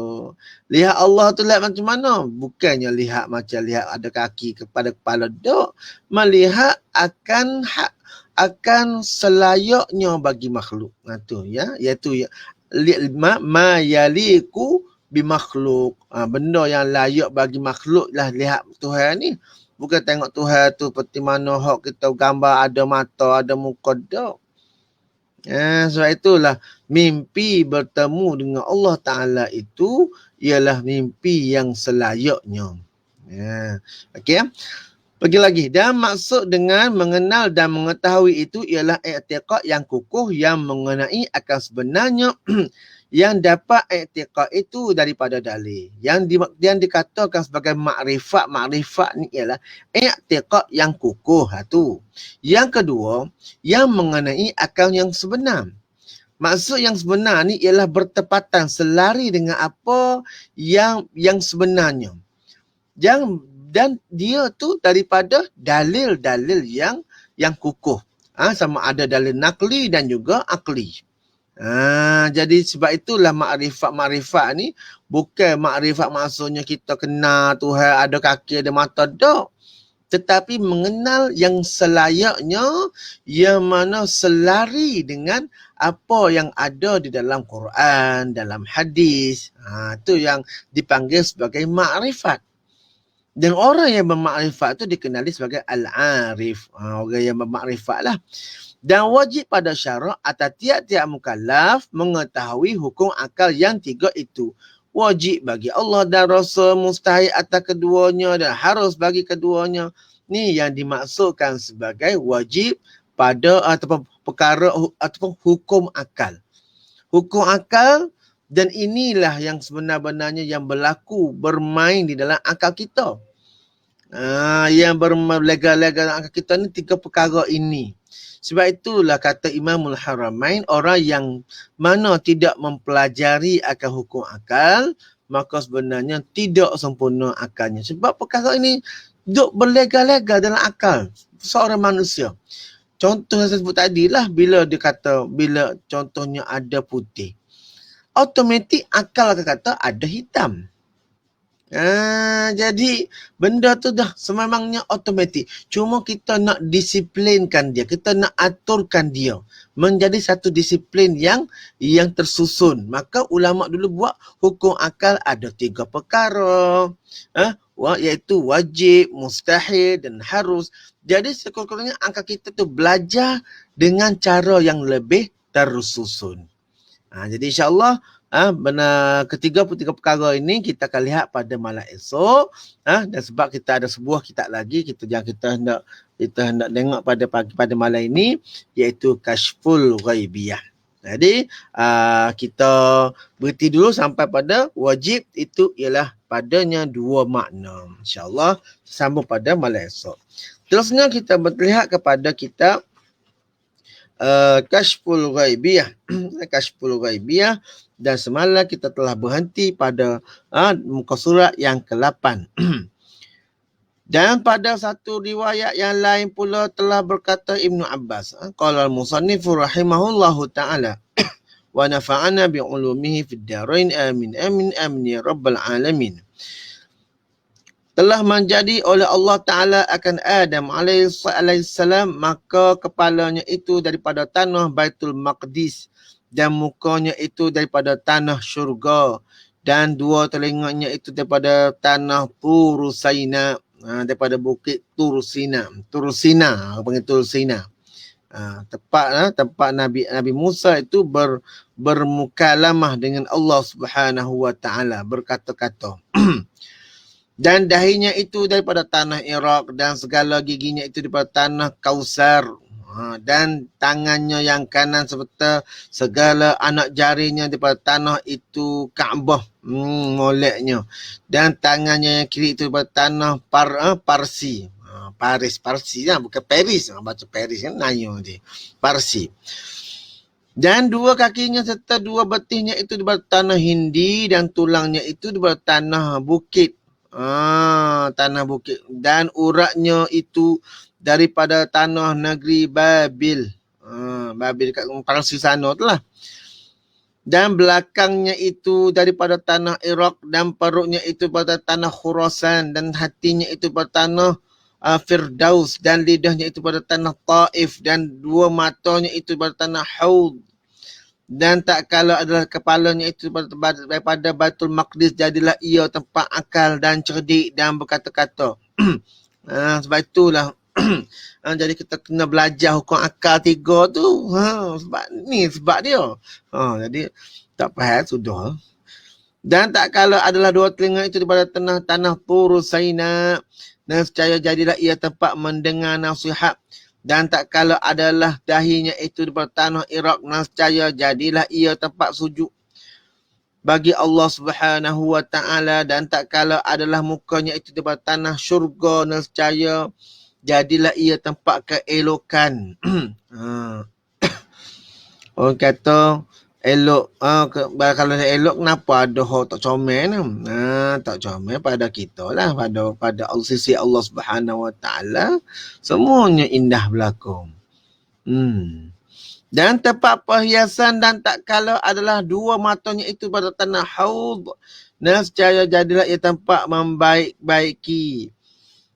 Lihat Allah tu lihat macam mana? Bukannya lihat macam lihat ada kaki kepada kepala. Dok, melihat akan selayaknya bagi makhluk. Tu ya, iaitu ma yaliku bimakhluk. Benda yang layak bagi makhluk lah lihat Tuhan ni. Bukan tengok Tuhan tu seperti mana hak kita gambar ada mata, ada muka, dok. Sebab itulah mimpi bertemu dengan Allah Ta'ala itu ialah mimpi yang selayaknya. Okey. Pergi lagi. Dan maksud dengan mengenal dan mengetahui itu ialah i'tiqad yang kukuh yang mengenai akan sebenarnya yang dapat i'tiqad itu daripada dalil. Yang dikatakan sebagai makrifat ni ialah i'tiqad yang kukuh. Tu. Yang kedua, yang mengenai akal yang sebenar. Maksud yang sebenar ni ialah bertepatan, selari dengan apa yang sebenarnya. Dan dia tu daripada dalil-dalil yang kukuh. Sama ada dalil nakli dan juga akli. Jadi sebab itulah makrifat ni bukan makrifat maksudnya kita kenal Tuhan ada kaki ada mata, tak. Tetapi mengenal yang selayaknya, yang mana selari dengan apa yang ada di dalam Quran, dalam hadis. Itu yang dipanggil sebagai makrifat. Dan orang yang bermakrifat tu dikenali sebagai al-arif. Orang yang bermakrifat lah. Dan wajib pada syarak atas tiap-tiap mukallaf mengetahui hukum akal yang tiga itu. Wajib bagi Allah dan Rasul, mustahil atas keduanya dan harus bagi keduanya. Ni yang dimaksudkan sebagai wajib pada ataupun perkara ataupun hukum akal. Hukum akal, dan inilah yang sebenar-benarnya yang berlaku bermain di dalam akal kita. Yang berlegal-legal akal kita ni 3 perkara ini. Sebab itulah kata Imamul Haramain, orang yang mana tidak mempelajari akan hukum akal, maka sebenarnya tidak sempurna akalnya. Sebab perkara ini duk berlegal-legal dalam akal seorang manusia. Contoh yang saya sebut tadi lah, bila contohnya ada putih, automatik akal akan kata ada hitam. Jadi benda tu dah sememangnya automatik. Cuma kita nak disiplinkan dia, kita nak aturkan dia menjadi satu disiplin yang tersusun. Maka ulama dulu buat hukum akal ada 3 perkara, iaitu wajib, mustahil dan harus. Jadi sekurang-kurangnya akal kita tu belajar dengan cara yang lebih tersusun. Jadi insya-Allah benar ketiga perkara ini kita akan lihat pada malam esok. Dan sebab kita ada sebuah kitab lagi kita hendak tengok pada malam ini, iaitu Kashful Ghaibiyah. Jadi kita berhenti dulu sampai pada wajib, itu ialah padanya 2 makna. InsyaAllah sambung pada malam esok. Terusnya kita berlihat kepada kitab Kashful Ghaibiyah. Kashful Ghaibiyah, dan semalam kita telah berhenti pada muka surat yang ke-8. Dan pada satu riwayat yang lain pula telah berkata Ibnu Abbas, qala al-musannif rahimahullahu ta'ala wa nafa'ana bi'ulumihi fid darain amin amin amin ya rabbal alamin. Telah menjadi oleh Allah Ta'ala akan Adam alaihissalam, maka kepalanya itu daripada tanah Baitul Maqdis dan mukanya itu daripada tanah syurga, dan 2 telinganya itu daripada tanah Turusina, daripada bukit Turusina, panggil Turusina. Tempat Nabi Musa itu bermukalamah dengan Allah Subhanahu wa Ta'ala, berkata-kata. Dan dahinya itu daripada tanah Iraq, dan segala giginya itu daripada tanah Kausar. Dan tangannya yang kanan serta segala anak jarinya daripada tanah itu Kaabah, moleknya. Dan tangannya yang kiri itu daripada tanah Parsi. Parsi lah, bukan Paris. Baca Paris kan, nanya dia. Parsi. Dan 2 kakinya serta 2 betihnya itu daripada tanah Hindi, dan tulangnya itu daripada tanah bukit. Tanah bukit. Dan uratnya itu daripada tanah negeri Babil. Babil dekat Parsi sana tu lah. Dan belakangnya itu daripada tanah Iraq, dan perutnya itu pada tanah Khurasan, dan hatinya itu pada tanah Firdaus, dan lidahnya itu pada tanah Taif, dan 2 matanya itu pada tanah Haud. Dan tak kala adalah kepalanya itu daripada Baitul Maqdis, jadilah ia tempat akal dan cerdik dan berkata-kata. Sebab itulah jadi kita kena belajar hukum akal 3 tu. Sebab dia. Jadi tak faham sudah. Dan tak kala adalah 2 telinga itu daripada tanah Turusina, dan secaya jadilah ia tempat mendengar nasihat. Dan tak kala adalah dahinya itu daripada tanah Iraq, dan secaya jadilah ia tempat sujud bagi Allah Subhanahu wa Ta'ala. Dan tak kala adalah mukanya itu daripada tanah syurga, dan secaya jadilah ia tempat keelokan. Orang kata elok, kalau elok kenapa ada hak tak comel ni? Tak comel pada kita lah, pada sisi Allah Subhanahu wa Ta'ala, semuanya indah berlaku. Dan tempat perhiasan, dan tak kala adalah 2 matanya itu pada tanah Haud, dan secaya jadilah ia tempat membaik-baiki.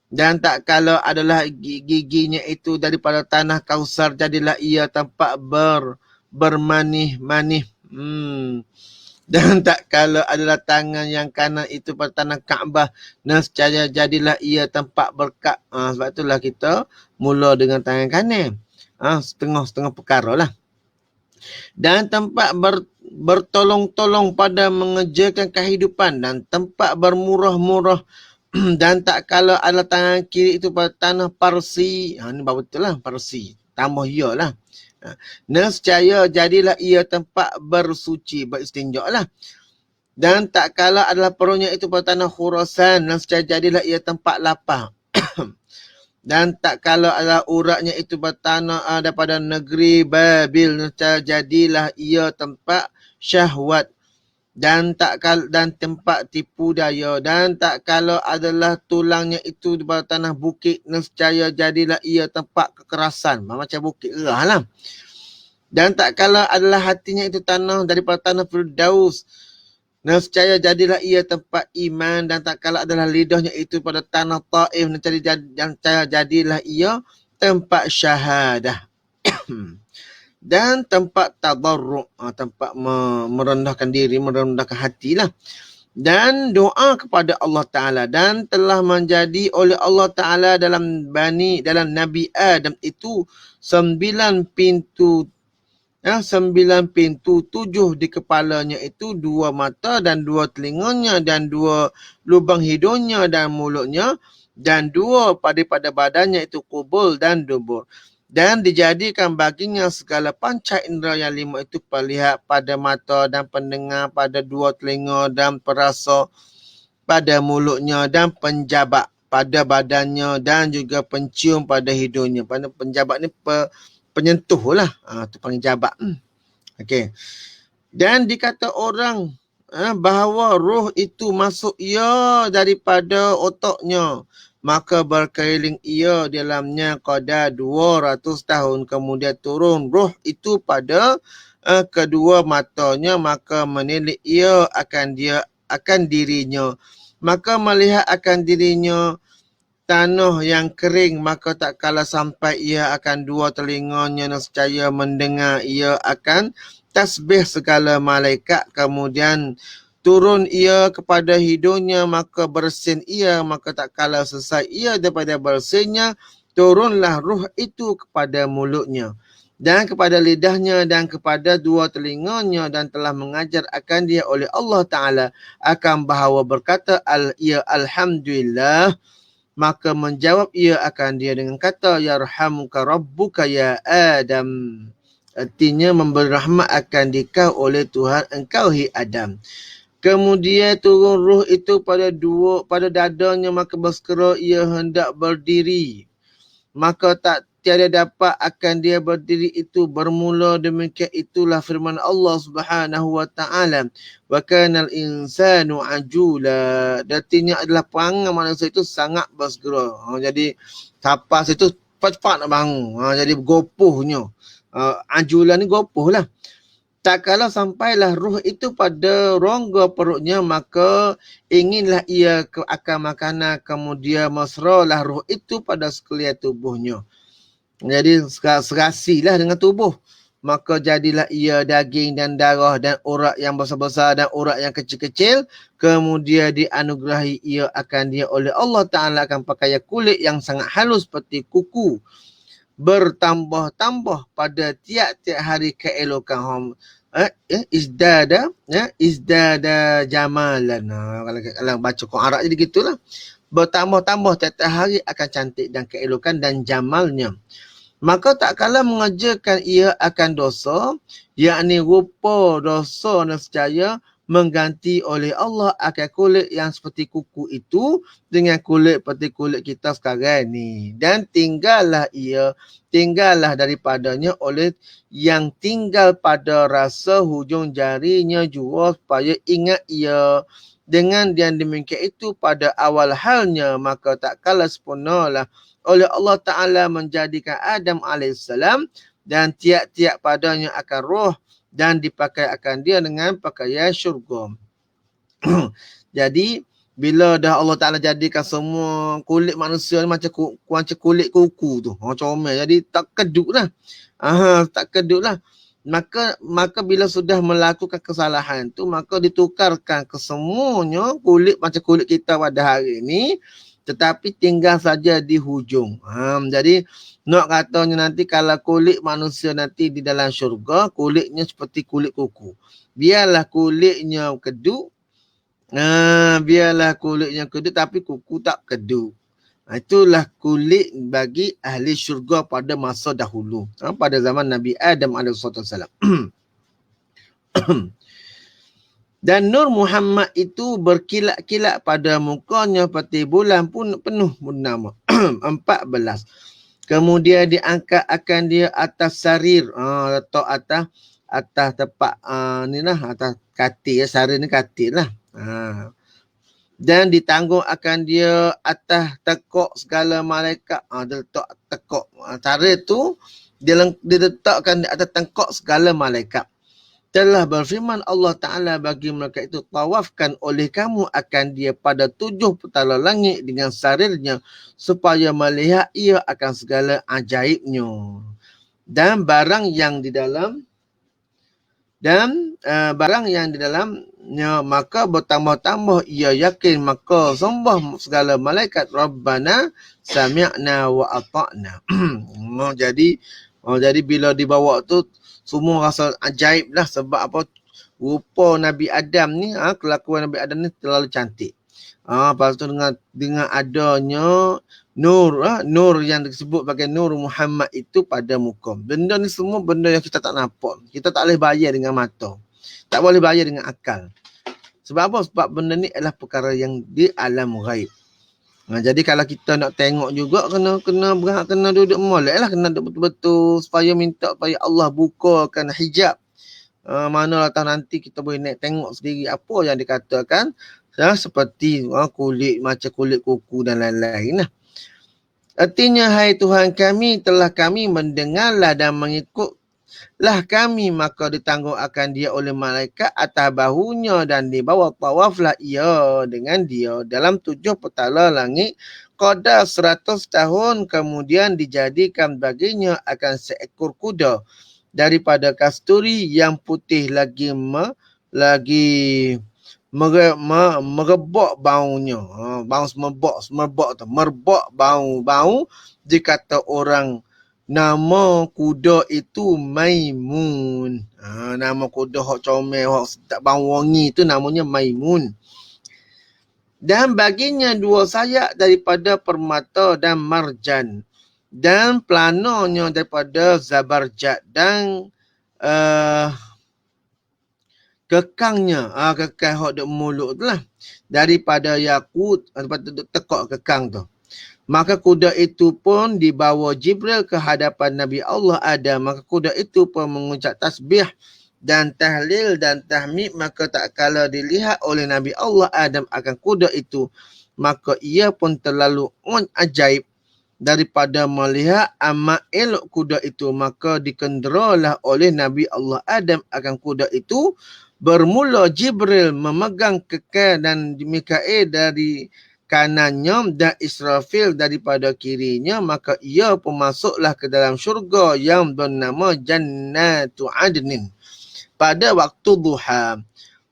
Dan tak kala adalah giginya itu daripada tanah Kausar, jadilah ia tempat bermanih-manih. Dan tak kala adalah tangan yang kanan itu pada tanah Kaabah, dan secaya jadilah ia tempat berkat. Sebab itulah kita mula dengan tangan kanan. Setengah-setengah perkara lah. Dan tempat bertolong-tolong pada mengejarkan kehidupan, dan tempat bermurah-murah. Dan tak kala adalah tangan kiri itu pada tanah Parsi. Ini betul lah, Parsi. Tambah ya lah. Nescaya jadilah ia tempat bersuci, beristinja lah. Dan tak kala adalah perutnya itu pada tanah Khurasan, nescaya jadilah ia tempat lapar. Dan tak kalau adalah uratnya itu bertanah daripada negeri Babil, jadilah ia tempat syahwat dan tempat tipu daya, dan tak kalau adalah tulangnya itu di bawah tanah bukit, nescaya jadilah ia tempat kekerasan, macam bukit gerah lah. Dan tak kalau adalah hatinya itu tanah daripada tanah Firdaus, nescaya jadilah ia tempat iman. Dan tak kala adalah lidahnya itu pada tanah Taif, nescaya jadilah ia tempat syahadah. Dan tempat tadarru', tempat merendahkan diri, merendahkan hatilah. Dan doa kepada Allah Ta'ala, dan telah menjadi oleh Allah Ta'ala dalam Nabi Adam itu 9 pintu. 9 pintu, 7 di kepalanya itu, 2 mata dan 2 telinganya dan 2 lubang hidungnya dan mulutnya, dan 2 pada badannya itu kubul dan dubur. Dan dijadikan baginya segala panca indera yang 5 itu, perlihat pada mata dan pendengar pada 2 telinga dan perasa pada mulutnya, dan penjabat pada badannya, dan juga pencium pada hidungnya. Pada penjabat ni penyentuh lah, tu panggil jabat. Okey. Dan dikata orang bahawa roh itu masuk ia daripada otaknya, maka berkeliling ia dalamnya qadar 200 tahun, kemudian turun roh itu pada kedua matanya, maka menilik ia akan dirinya, maka melihat akan dirinya tanah yang kering, maka tak kala sampai ia akan 2 telinganya, nescaya mendengar ia akan tasbih segala malaikat, kemudian turun ia kepada hidungnya, maka bersin ia, maka tak kala selesai ia daripada bersinnya, turunlah ruh itu kepada mulutnya dan kepada lidahnya dan kepada 2 telinganya, dan telah mengajar akan dia oleh Allah Ta'ala akan bahawa berkata ia Alhamdulillah, maka menjawab ia akan dia dengan kata yarhamuka rabbuka ya Adam, artinya memberi rahmat akan dikau oleh Tuhan engkau hi Adam. Kemudian turun ruh itu pada dadanya, maka berseru ia hendak berdiri, maka tak tiada dapat akan dia berdiri itu. Bermula demikian itulah firman Allah Subhanahu wa taala, wa kanal insanu ajula, artinya adalah perangai manusia itu sangat bersegera. Jadi tapas itu cepat-cepat nak bangun. Jadi gopohnya. Ajula ni gopoh lah. Tak kala sampailah ruh itu pada rongga perutnya, maka inginlah ia akan makanan, kemudian mesralah ruh itu pada sekalian tubuhnya. Jadi serasilah dengan tubuh, maka jadilah ia daging dan darah dan urat yang besar-besar dan urat yang kecil-kecil. Kemudian dianugerahi ia akan dia oleh Allah Ta'ala akan pakaian kulit yang sangat halus seperti kuku, bertambah-tambah pada tiap-tiap hari keelokan izdada jamalan. Kalau baca Quran Arab jadi gitulah, bertambah-tambah tiap-tiap hari akan cantik dan keelokan dan jamalnya. Maka tak kala mengerjakan ia akan dosa, yakni rupa dosa nescaya mengganti oleh Allah akan kulit yang seperti kuku itu dengan kulit seperti kulit kita sekarang ni. Dan tinggallah daripadanya oleh yang tinggal pada rasa hujung jarinya jua, supaya ingat ia dengan yang demikian itu pada awal halnya. Maka tak kala sempurnalah oleh Allah Ta'ala menjadikan Adam AS, dan tiap-tiap padanya akan roh, dan dipakai akan dia dengan pakaian syurga. Jadi bila dah Allah Ta'ala jadikan semua kulit manusia ni macam kulit kuku tu, comel, jadi tak kedut lah. Tak kedut lah. Maka bila sudah melakukan kesalahan tu, maka ditukarkan ke semuanya kulit macam kulit kita pada hari ni, tetapi tinggal saja di hujung. Jadi nak katanya nanti kalau kulit manusia nanti di dalam syurga, kulitnya seperti kulit kuku. Biarlah kulitnya kedut, tapi kuku tak kedut. Itulah kulit bagi ahli syurga pada masa dahulu, pada zaman Nabi Adam AS. Dan Nur Muhammad itu berkilat-kilat pada mukanya seperti bulan pun penuh purnama. 14. Kemudian diangkat akan dia atas sarir, letak atas tempat ni lah, atas katil, sarir ni katil lah. Dan ditanggung akan dia atas tekuk segala malaikat. Dia letak tekuk. Sarir tu dia letakkan di atas tekuk segala malaikat. Telah berfirman Allah Ta'ala bagi mereka itu, tawafkan oleh kamu akan dia pada 7 petala langit dengan sarirnya supaya melihat ia akan segala ajaibnya. Dan barang yang di dalamnya maka bertambah-tambah ia yakin, maka sembah segala malaikat Rabbana sami'na wa ata'na. Jadi bila dibawa tu semua rasa ajaib lah. Sebab apa? Rupa Nabi Adam ni, kelakuan Nabi Adam ni terlalu cantik. Lepas tu dengan adanya nur yang disebut sebagai Nur Muhammad itu pada muka. Benda ni semua benda yang kita tak nampak. Kita tak boleh bayar dengan mata. Tak boleh bayar dengan akal. Sebab apa? Sebab benda ni adalah perkara yang di alam ghaib. Jadi kalau kita nak tengok juga kena duduk molek lah, kena duduk betul-betul supaya minta supaya Allah bukakan hijab. Manalah tahu nanti kita boleh naik tengok sendiri apa yang dikatakan, seperti kulit macam kulit kuku dan lain-lain lah. Artinya, hai Tuhan kami, telah kami mendengarlah dan mengikutlah kami, maka ditanggung akan dia oleh malaikat atas bahunya dan dibawa tawaflah ia dengan dia dalam 7 petala langit qadar 100 tahun. Kemudian dijadikan baginya akan seekor kuda daripada kasturi yang putih lagi merebak baunya. Bau semerbak tu. Merbak bau. Dikata orang nama kuda itu Maimun. Nama kuda hok comel, hok sedap bau wangi tu namanya Maimun. Dan baginya 2 sayap daripada permata dan marjan. Dan pelananya daripada zabarjad. Dan kekangnya, kekang hok duk mulut tu lah, daripada yakut, daripada tekak kekang tu. Maka kuda itu pun dibawa Jibril ke hadapan Nabi Allah Adam. Maka kuda itu pun mengucap tasbih dan tahlil dan tahmid. Maka tak kala dilihat oleh Nabi Allah Adam akan kuda itu, maka ia pun terlalu ajaib daripada melihat amat elok kuda itu. Maka dikenderalah oleh Nabi Allah Adam akan kuda itu. Bermula Jibril memegang kekal dan Mikail dari kanannya dan Israfil daripada kirinya. Maka ia pun masuklah ke dalam syurga yang bernama Jannatu Adnin pada waktu duha.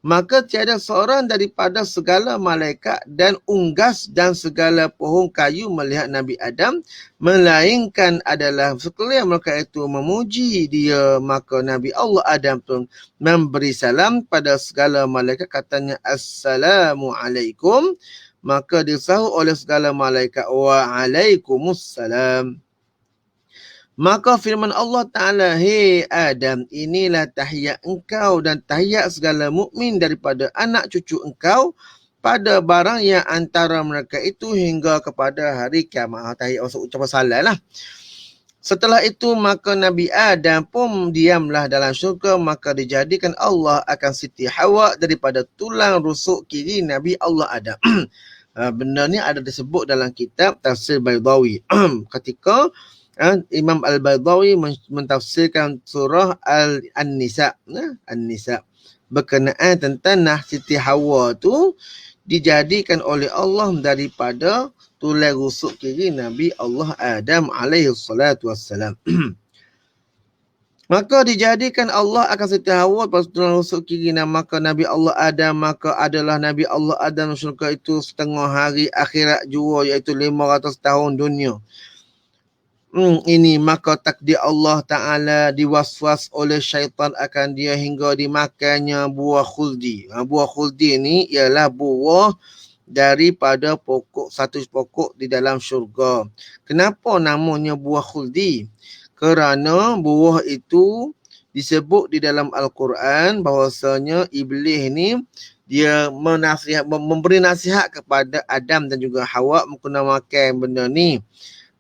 Maka tiada seorang daripada segala malaikat dan unggas dan segala pohon kayu melihat Nabi Adam, melainkan adalah sekalian mereka itu memuji dia. Maka Nabi Allah Adam pun memberi salam pada segala malaikat, katanya Assalamualaikum. Maka disahut oleh segala malaikat, Waalaikumsalam. Maka firman Allah Ta'ala, hei Adam, inilah tahiyat engkau dan tahiyat segala mukmin daripada anak cucu engkau pada barang yang antara mereka itu hingga kepada hari kiamat. Tahiyat maksud ucapan salam lah. Setelah itu maka Nabi Adam pun diamlah dalam syurga. Maka dijadikan Allah akan Siti Hawa daripada tulang rusuk kiri Nabi Allah Adam. Benda ni ada disebut dalam kitab Tafsir Baydawi. Ketika Imam Al-Baydawi mentafsirkan surah An-Nisa. An-Nisa berkenaan tentang Siti Hawa tu dijadikan oleh Allah daripada tulang rusuk kiri Nabi Allah Adam alaihi salatu wassalam. Maka dijadikan Allah akan Siti Hawa pada tulang rusuk kiri maka Nabi Allah Adam, maka adalah Nabi Allah Adam syurga itu setengah hari akhirat jua, iaitu 500 tahun dunia. Ini maka takdir Allah Ta'ala diwaswas oleh syaitan akan dia hingga dimakannya buah khuldi. Buah khuldi ni ialah buah daripada satu pokok di dalam syurga. Kenapa namanya buah khuldi? Kerana buah itu disebut di dalam Al-Quran bahawasanya iblis ni dia memberi nasihat kepada Adam dan juga Hawa kena makan benda ni.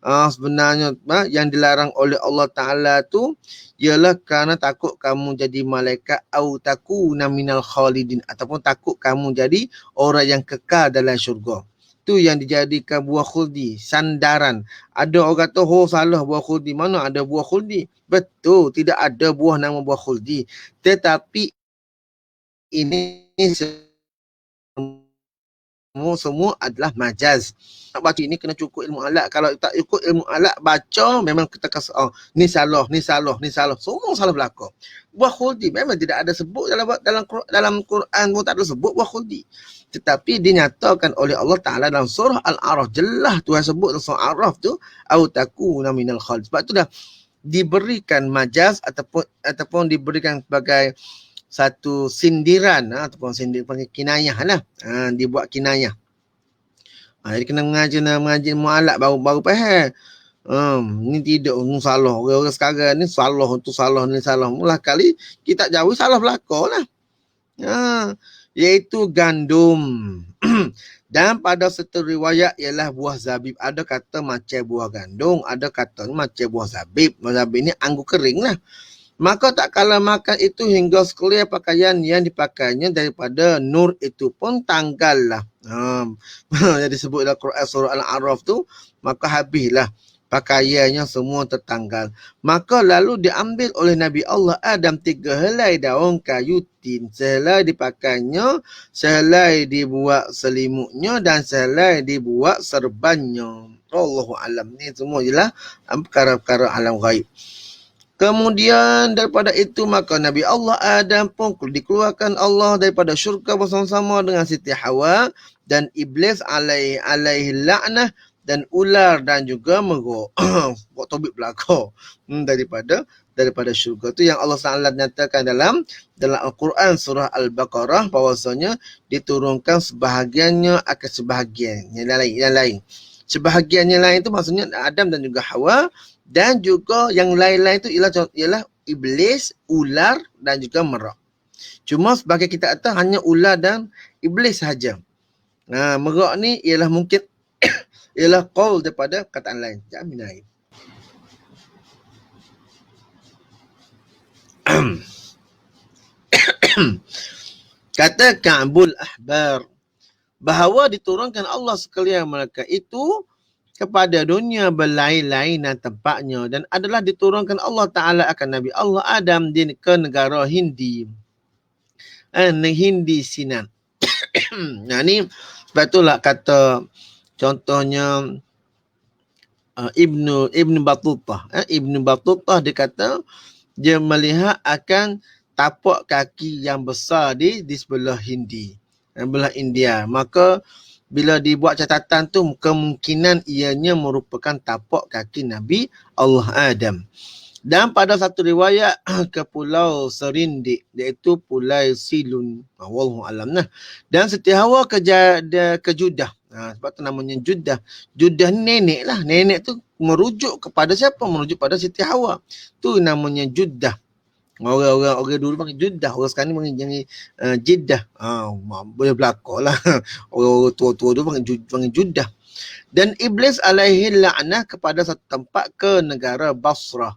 Sebenarnya yang dilarang oleh Allah Ta'ala tu ialah kerana takut kamu jadi malaikat au takuna minal khalidin, ataupun takut kamu jadi orang yang kekal dalam syurga. Tu yang dijadikan buah khuldi, sandaran. Ada orang kata, oh salah buah khuldi. Mana ada buah khuldi? Betul, tidak ada buah nama buah khuldi. Tetapi ini semua adalah majaz. Nak baca ini kena cukup ilmu alat. Kalau tak cukup ilmu alat, baca memang kita kasi, ni salah, ni salah, ni salah. Semua salah belakang. Buah khuldi memang tidak ada sebut dalam Quran pun tak ada sebut buah khuldi. Tetapi dinyatakan oleh Allah Ta'ala dalam surah Al-A'raf. Jelas Tuhan sebut dalam surah Al-A'raf tu, au takuna minal khalid. Sebab tu dah diberikan majaz ataupun diberikan sebagai satu sindiran ataupun sindiran kinayah lah. Dibuat kinayah. Jadi kena mengaji mu'alak baru faham. Ni tidak, ni salah. Orang sekarang ni salah, tu salah, ni salah. Mula kali kita jauh salah belakang lah. Iaitu gandum. Dan pada satu riwayat ialah buah zabib. Ada kata macam buah gandum, ada kata macam buah zabib. Buah zabib ni anggur kering lah. Maka tak kala makan itu hingga sekalian pakaian yang dipakainya daripada nur itu pun tanggal lah. Yang disebut dalam Quran surah Al-A'raf tu, maka habislah pakaiannya semua tertanggal. Maka lalu diambil oleh Nabi Allah Adam 3 helai daun kayu tin. Sehelai dipakainya, sehelai dibuat selimutnya dan sehelai dibuat serbannya. Allahu alam. Ni semua ialah perkara-perkara alam ghaib. Kemudian daripada itu maka Nabi Allah Adam pun dikeluarkan Allah daripada syurga bersama-sama dengan Siti Hawa dan iblis alaihi la'nah dan ular dan juga merok. Buat tobik belakang daripada syurga. Tu yang Allah Ta'ala nyatakan dalam Al-Quran surah Al-Baqarah bahawasanya diturunkan sebahagiannya akan sebahagian yang lain. Sebahagiannya lain itu maksudnya Adam dan juga Hawa. Dan juga yang lain-lain itu ialah iblis, ular dan juga merak. Cuma sebagai kita kata hanya ular dan iblis sahaja. Merak ni ialah mungkin ialah qaul daripada kataan lain. Jamin lain. Kata Ka'bul Ahbar bahawa diturunkan Allah sekalian mereka itu kepada dunia berlain-lainan tempatnya dan adalah diturunkan Allah Ta'ala akan Nabi Allah Adam ke negara Hindi. Hindi Sinan. Nah ni sebab itulah kata contohnya Ibn Battuta. Ibn Battuta dia kata dia melihat akan tapak kaki yang besar di sebelah Hindi. Sebelah India. Maka bila dibuat catatan tu kemungkinan ianya merupakan tapak kaki Nabi Allah Adam. Dan pada satu riwayat ke Pulau Serindik iaitu Pulau Silun. Wallahu alam nah. Dan Siti Hawa ke Judah. Sebab tu namanya Judah. Judah ni nenek lah. Nenek tu merujuk kepada siapa? Merujuk pada Siti Hawa. Tu namanya Judah. Orang dulu panggil Judah, orang sekarang ni panggil Jeddah. Boleh belakang lah. Orang tua-tua dulu panggil Judah. Dan iblis alaihi la'nah kepada satu tempat ke negara Basrah.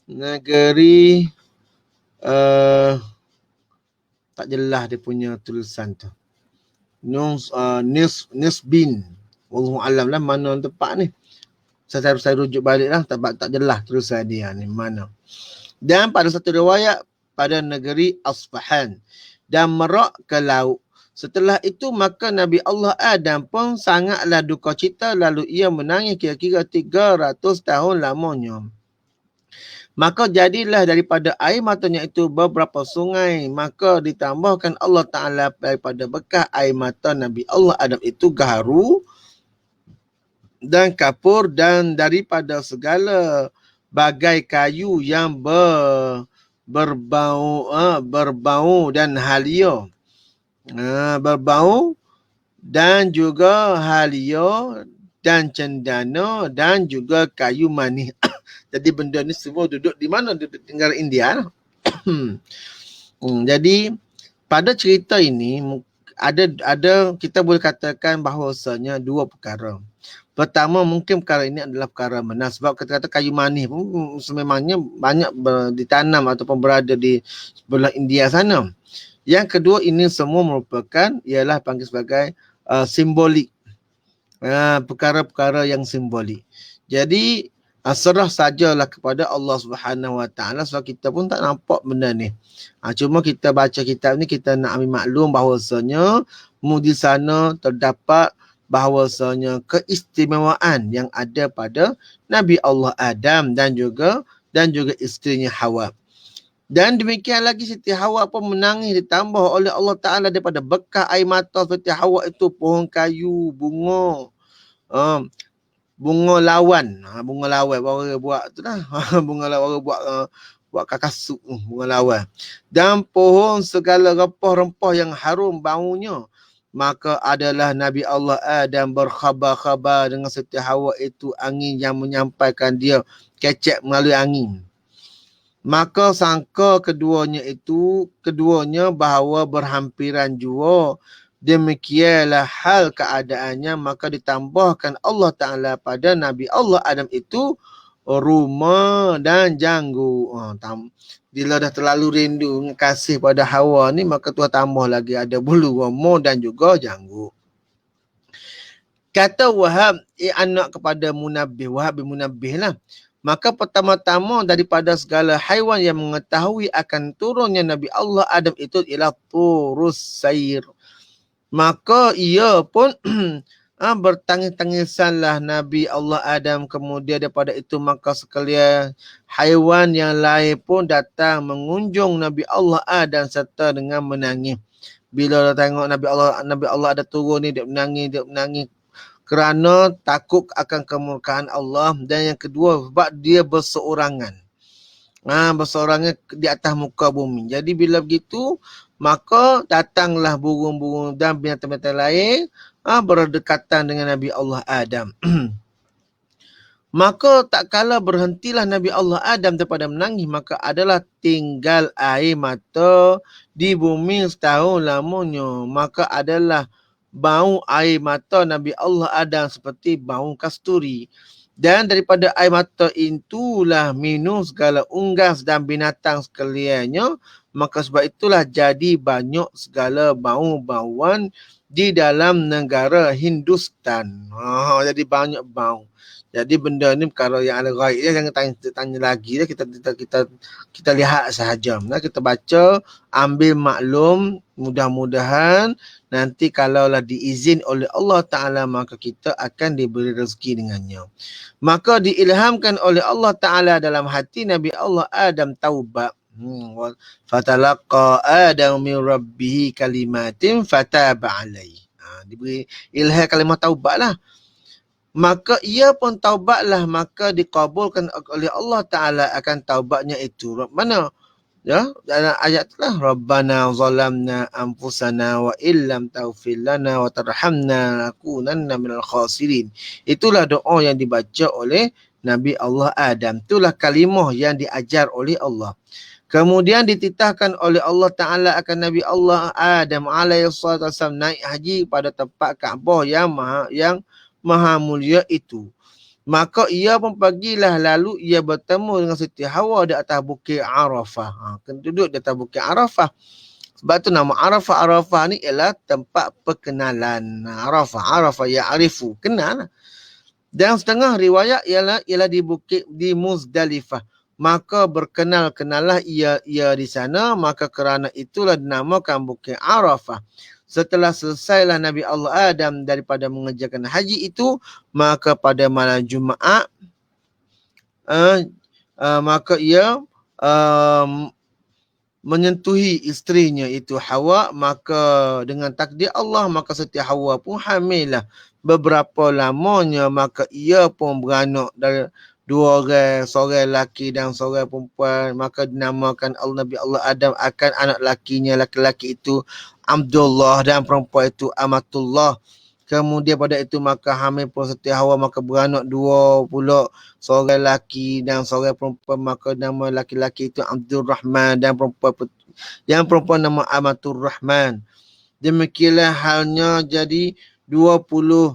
Negeri tak jelas dia punya tulisan tu. Nisbin. Wallahu alam lah mana tempat ni. Saya rujuk balik lah, tak jelas tulisan dia ni mana. Dan pada satu riwayat pada negeri Asfahan dan merak ke laut. Setelah itu maka Nabi Allah Adam pun sangatlah duka cita lalu ia menangis kira-kira 300 tahun lamanya. Maka jadilah daripada air matanya itu beberapa sungai. Maka ditambahkan Allah Ta'ala daripada bekas air mata Nabi Allah Adam itu gaharu dan kapur dan daripada segala bagai kayu yang berbau dan halia. Berbau dan juga halia dan cendana dan juga kayu manis. Jadi benda ni semua duduk di mana? Duduk di negara India. Jadi pada cerita ini ada kita boleh katakan bahawasanya dua perkara. Pertama, mungkin perkara ini adalah perkara benar sebab kata-kata kayu manis pun sememangnya banyak ditanam ataupun berada di sebelah India sana. Yang kedua, ini semua merupakan ialah panggil sebagai simbolik. Perkara-perkara yang simbolik. Jadi serah sajalah kepada Allah Subhanahu Wa Taala sebab kita pun tak nampak benda ni. Cuma kita baca kitab ni kita nak ambil maklum bahawasanya di sana terdapat bahawasanya keistimewaan yang ada pada Nabi Allah Adam dan juga isterinya Hawa. Dan demikian lagi Siti Hawa pun menangis ditambah oleh Allah Ta'ala daripada bekas air mata Siti Hawa itu pohon kayu, bunga, bunga lawan. Bunga lawan baru buat tu lah. Bunga lawan buat kakasuk, bunga lawan. Dan pohon segala rempah-rempah yang harum baunya. Maka adalah Nabi Allah Adam berkhabar-khabar dengan Siti Hawa itu angin yang menyampaikan dia kecek melalui angin. Maka sangka keduanya bahawa berhampiran jua. Demikianlah hal keadaannya, maka ditambahkan Allah Ta'ala pada Nabi Allah Adam itu rumah dan janggut. Bila dah terlalu rindu kasih pada Hawa ni, maka Tuhan tambah lagi ada bulu roma dan juga janggut. Kata Wahab anak kepada Munabbih, Wahab bin Munabbih lah. Maka pertama-tama daripada segala haiwan yang mengetahui akan turunnya Nabi Allah Adam itu ialah Turus Sair. Maka ia pun bertangis-tangisanlah Nabi Allah Adam. Kemudian daripada itu maka sekalian haiwan yang lain pun datang mengunjung Nabi Allah Adam serta dengan menangis. Bila dah tengok Nabi Allah ada turun ni, dia menangis kerana takut akan kemurkaan Allah. Dan yang kedua sebab dia berseorangan. Berseorangan di atas muka bumi. Jadi bila begitu maka datanglah burung-burung dan binatang-binatang lain berdekatan dengan Nabi Allah Adam. Maka tak kala berhentilah Nabi Allah Adam daripada menangis, maka adalah tinggal air mata di bumi setahun lamanya. Maka adalah bau air mata Nabi Allah Adam seperti bau kasturi. Dan daripada air mata itulah minum segala unggas dan binatang sekaliannya. Maka sebab itulah jadi banyak segala bau-bauan di dalam negara Hindustan. Jadi banyak bau. Jadi benda ni perkara yang ada gaib dia, jangan tanya lagi dah, kita lihat sahaja. Kita baca, ambil maklum, mudah-mudahan nanti kalaulah diizin oleh Allah Ta'ala maka kita akan diberi rezeki dengannya. Maka diilhamkan oleh Allah Ta'ala dalam hati Nabi Allah Adam taubat. Fatalaqa Adam min rabbihi kalimatin fataba alaihi. Diberi ilham kalimah taubat lah. Maka ia pun taubatlah, maka dikabulkan oleh Allah Ta'ala akan taubatnya itu. Mana? Ya, dalam ayat itulah Rabbana zalamna anfusana wa illam taghfir lana wa tarhamna lakunanna minal khasirin. Itulah doa yang dibaca oleh Nabi Allah Adam. Itulah kalimah yang diajar oleh Allah. Kemudian dititahkan oleh Allah Ta'ala akan Nabi Allah Adam alaihissalam naik haji pada tempat Kaabah yang maha mulia itu. Maka ia pun pergilah, lalu ia bertemu dengan Siti Hawa di atas Bukit Arafah. Kena duduk di atas Bukit Arafah. Sebab tu nama Arafah ni ialah tempat perkenalan. Arafah ya'rifu, kenal. Dan setengah riwayat ialah di Muzdalifah. Maka berkenal-kenallah ia di sana, maka kerana itulah dinamakan Bukit Arafah. Setelah selesailah Nabi Allah Adam daripada mengerjakan haji itu, maka pada malam Jumaat maka ia menyentuhi isterinya itu Hawa. Maka dengan takdir Allah maka Siti Hawa pun hamillah beberapa lamanya. Maka ia pun beranak dari dua orang, seorang lelaki dan seorang perempuan. Maka dinamakan Nabi Allah Adam akan anak lakinya, laki-laki itu Abdullah dan perempuan itu Amatullah. Kemudian pada itu maka hamil pun Siti Hawa maka beranak 20, seorang lelaki dan seorang perempuan, maka nama laki-laki itu Abdul Rahman dan perempuan nama Amatur Rahman. Demikianlah halnya, jadi 20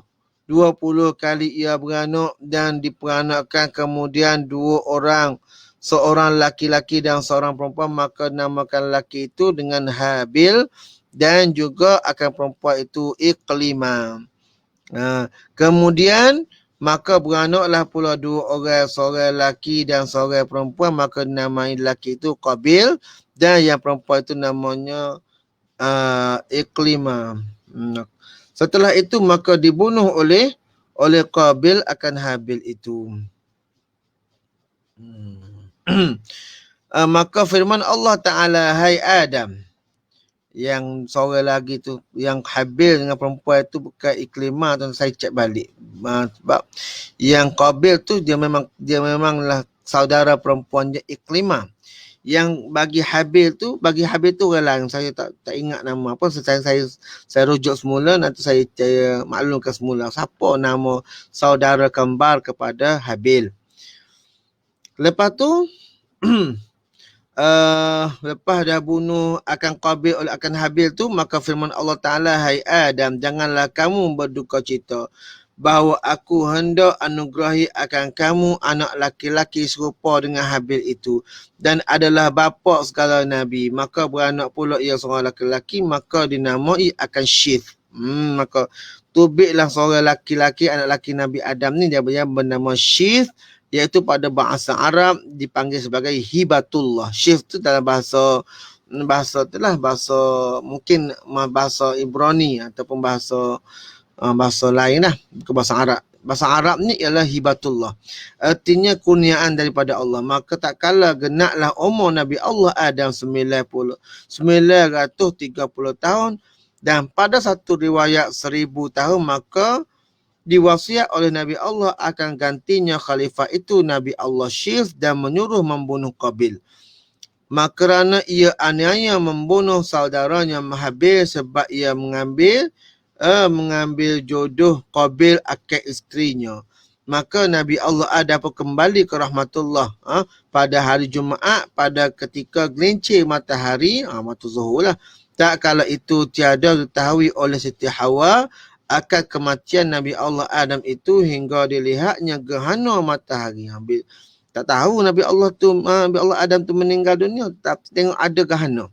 kali ia beranak dan diperanakkan kemudian 2 orang, seorang laki-laki dan seorang perempuan, maka namakan lelaki itu dengan Habil dan juga akan perempuan itu Iqlimah. Kemudian maka beranaklah pula 2 orang, seorang lelaki dan seorang perempuan, maka namai lelaki itu Qabil dan yang perempuan itu namanya Iqlimah. Setelah itu maka dibunuh oleh Qabil akan Habil itu. Maka firman Allah Ta'ala, hai Adam, yang seorang lagi tu, yang Habil dengan perempuan tu bukan Iqlimah, tu saya cek balik. Sebab yang Qabil tu dia memanglah saudara perempuan dia Iqlimah. Yang bagi Habil tu orang lain, saya tak ingat nama apa. Saya rujuk semula, nanti saya maklumkan semula siapa nama saudara kembar kepada Habil. Lepas tu lepas dah bunuh akan Qabil oleh akan Habil tu, maka firman Allah Ta'ala, hai Adam, janganlah kamu berduka cita bahawa aku hendak anugerahi akan kamu anak laki-laki serupa dengan Habil itu, dan adalah bapa segala Nabi. Maka beranak pula ia seorang laki-laki, maka dinamai akan Syith. Maka tubiklah seorang laki-laki, anak laki Nabi Adam ni, dia bernama Syith, iaitu pada bahasa Arab dipanggil sebagai Hibatullah. Syith tu dalam bahasa mungkin bahasa Ibrani ataupun bahasa lain lah, bukan bahasa Arab. Bahasa Arab ni ialah Hibatullah. Artinya kurniaan daripada Allah. Maka tak kala genaklah umur Nabi Allah Adam 930 tahun, dan pada satu riwayat 1000 tahun, maka diwasiat oleh Nabi Allah akan gantinya khalifah itu Nabi Allah Syith dan menyuruh membunuh Qabil. Maka kerana ia aniaya membunuh saudaranya Habil sebab ia mengambil jodoh Qabil akal isterinya. Maka Nabi Allah Adam pun kembali ke rahmatullah pada hari Jumaat, pada ketika gelincir matahari, mata zuhur lah. Tak kala itu tiada diketahui oleh Siti Hawa akan kematian Nabi Allah Adam itu hingga dilihatnya gerhana matahari. Tak tahu Nabi Allah Adam tu meninggal dunia, tak tengok ada gerhana.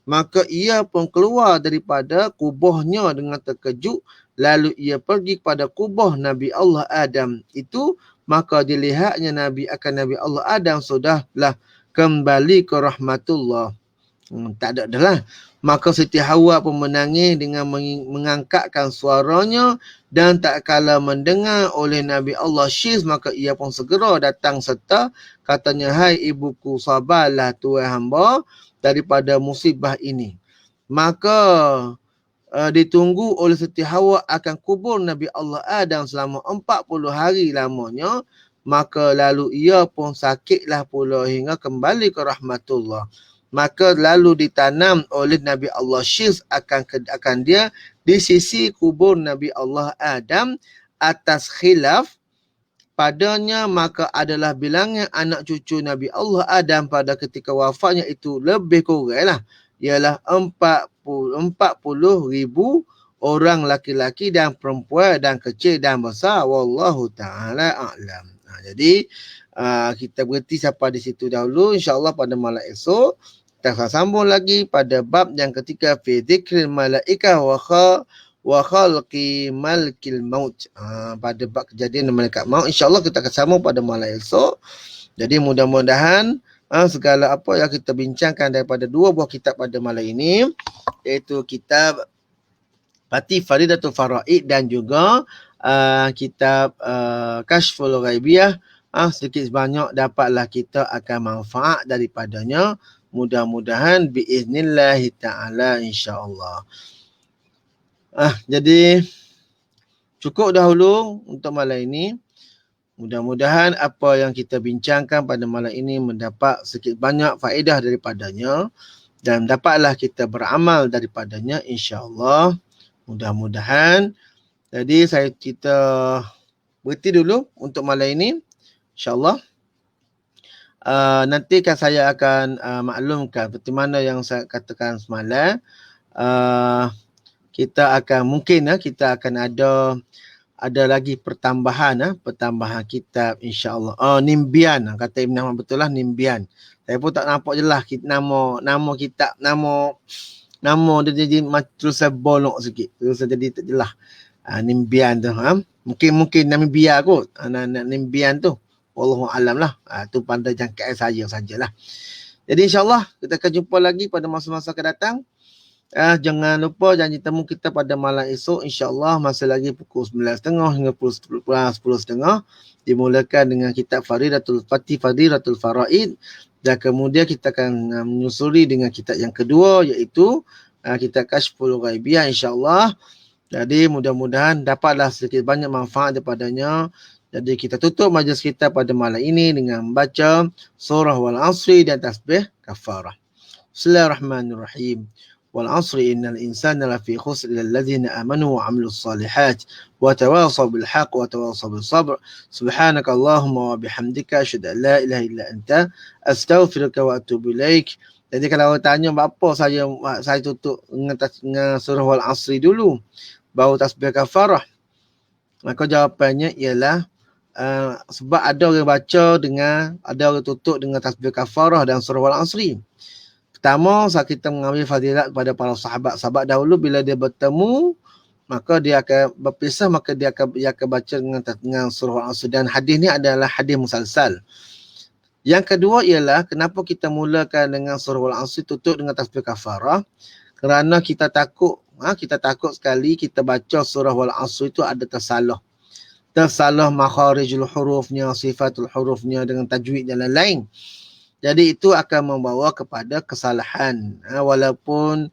Maka ia pun keluar daripada kubahnya dengan terkejut, lalu ia pergi kepada kubah Nabi Allah Adam itu, maka dilihatnya Nabi Allah Adam sudahlah kembali ke rahmatullah. Tak ada dah lah. Maka Siti Hawa pun menangis dengan mengangkatkan suaranya, dan tak kala mendengar oleh Nabi Allah Syith, maka ia pun segera datang serta katanya, hai ibuku, sabarlah Tuhan hamba daripada musibah ini. Maka ditunggu oleh Siti Hawa akan kubur Nabi Allah Adam selama 40 hari lamanya. Maka lalu ia pun sakitlah pula hingga kembali ke rahmatullah. Maka lalu ditanam oleh Nabi Allah Syith akan dia di sisi kubur Nabi Allah Adam atas khilaf padanya. Maka adalah bilangan anak cucu Nabi Allah Adam pada ketika wafatnya itu lebih kurang lah, ialah 40,000 orang laki-laki dan perempuan, dan kecil dan besar. Wallahu ta'ala a'lam. Jadi kita berhenti sampai di situ dahulu. InsyaAllah pada malam esok kita akan sambung lagi pada bab yang ketiga, fi dzikril malaikah wa khalqi malkil maut. Pada bab kejadian malaikat maut, insya-Allah kita akan sambung pada malam esok. Jadi mudah-mudahan segala apa yang kita bincangkan daripada 2 buah kitab pada malam ini, iaitu kitab Fatih Faridatul Faraid dan juga kitab Kashful Ghaibiyah, sedikit sebanyak dapatlah kita akan manfaat daripadanya. Mudah-mudahan biiznillahi ta'ala, insya-Allah. Jadi cukup dahulu untuk malam ini. Mudah-mudahan apa yang kita bincangkan pada malam ini mendapat sedikit banyak faedah daripadanya, dan dapatlah kita beramal daripadanya, insya-Allah. Mudah-mudahan Jadi kita berhenti dulu untuk malam ini. InsyaAllah. Nanti kan saya akan maklumkan seperti mana yang saya katakan semalam. Kita akan mungkin kita akan ada lagi pertambahan kitab insya-Allah. Nimbian kata Ibn Ahmad, betul lah, Nimbian. Saya pun tak nampak jelas nama kitab, nama dia jadi terus bolong sikit. Terus jadi tak jelas. Nimbian tu mungkin Namibia kot. Nimbian tu. Wallahu alam lah. Tu pandai jangkaan saya sajalah. Jadi insya-Allah kita akan jumpa lagi pada masa-masa akan datang. Jangan lupa janji temu kita pada malam esok, insya-Allah masih lagi pukul 9.30 hingga 10.30 dimulakan dengan kitab Faridatul Faraid, dan kemudian kita akan menyusuri dengan kitab yang kedua, iaitu kitab Kashful Ghaibiyah, insya-Allah. Jadi mudah-mudahan dapatlah sedikit banyak manfaat daripadanya. Jadi kita tutup majlis kita pada malam ini dengan membaca surah Wal Asri dan tasbih kafarah. Bismillahirrahmanirrahim. Wal asri innal insana lafi khusr illa alladhina amanu wa 'amilus solihat wa tawasaw bil haqq wa tawasaw bis sabr. Subhanaka Allahumma wa bihamdika asyhadu an la ilaha illa anta astaghfiruka wa atubu ilaik. Jadi kalau orang tanya apa saya tutup dengan surah Wal Asri dulu baru tasbih kafarah, maka jawapannya ialah sebab ada orang baca ada orang tutup dengan tasbih kafarah dan surah Wal Asri. Pertama, saat kita mengambil fadilat pada para sahabat dahulu, bila dia bertemu, maka dia akan berpisah, maka dia akan baca dengan surah Al-Asr. Dan hadis ni adalah hadis musalsal. Yang kedua ialah, kenapa kita mulakan dengan surah Al-Asr, tutup dengan tasbih kafarah? Kerana kita takut sekali kita baca surah Al-Asr itu ada tersalah makharijul hurufnya, sifatul hurufnya dengan tajwid dan lain-lain. Jadi itu akan membawa kepada kesalahan. Walaupun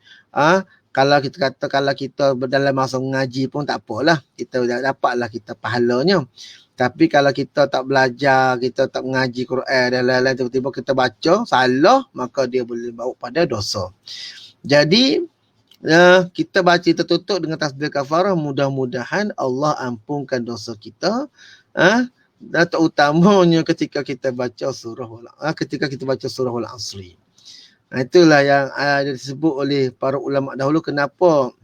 kalau kita dalam masa mengaji pun tak apalah. Kita dapatlah kita pahalanya. Tapi kalau kita tak belajar, kita tak mengaji Quran dan lain-lain, tiba-tiba kita baca salah, maka dia boleh bawa pada dosa. Jadi kita baca tertutup dengan tasbih kafarah, mudah-mudahan Allah ampunkan dosa kita. Dan terutamanya ketika kita baca surah Al Asri. Itulah yang disebut oleh para ulama dahulu, kenapa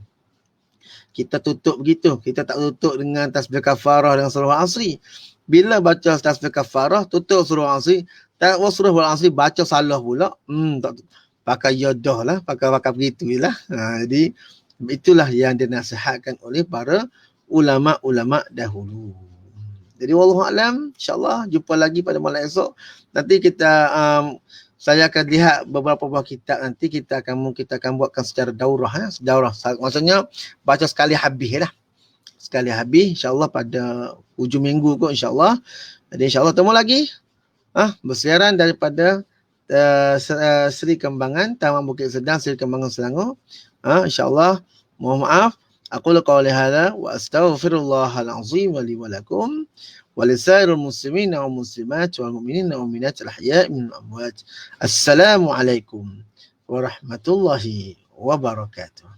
kita tutup begitu. Kita tak tutup dengan tasbih kafarah dengan surah Al Asri. Bila baca tasbih kafarah, tutup surah Al Asri, surah Al Asri baca salah pula, tak pakai yadah lah, pakai begitu lah. Jadi itulah yang dinasihatkan oleh para ulama-ulama dahulu. Jadi wallahu alam, insya-Allah jumpa lagi pada malam esok. Nanti saya akan lihat beberapa buah kitab, nanti kita akan buatkan secara daurah maksudnya baca sekali habis lah. Sekali habis insya-Allah pada hujung minggu kot insya-Allah. Jadi insya-Allah temu lagi bersiaran daripada Seri Kembangan, Taman Bukit Sedang, Seri Kembangan Selangor. Insya-Allah, mohon maaf. Aqulu qawli hadza wa astaghfirullahal azim wa li wa lakum wa lisairil muslimin wal muslimat wal mu'minin wal mu'minat al ahya'i minal amwat. Assalamualaikum warahmatullahi wabarakatuh.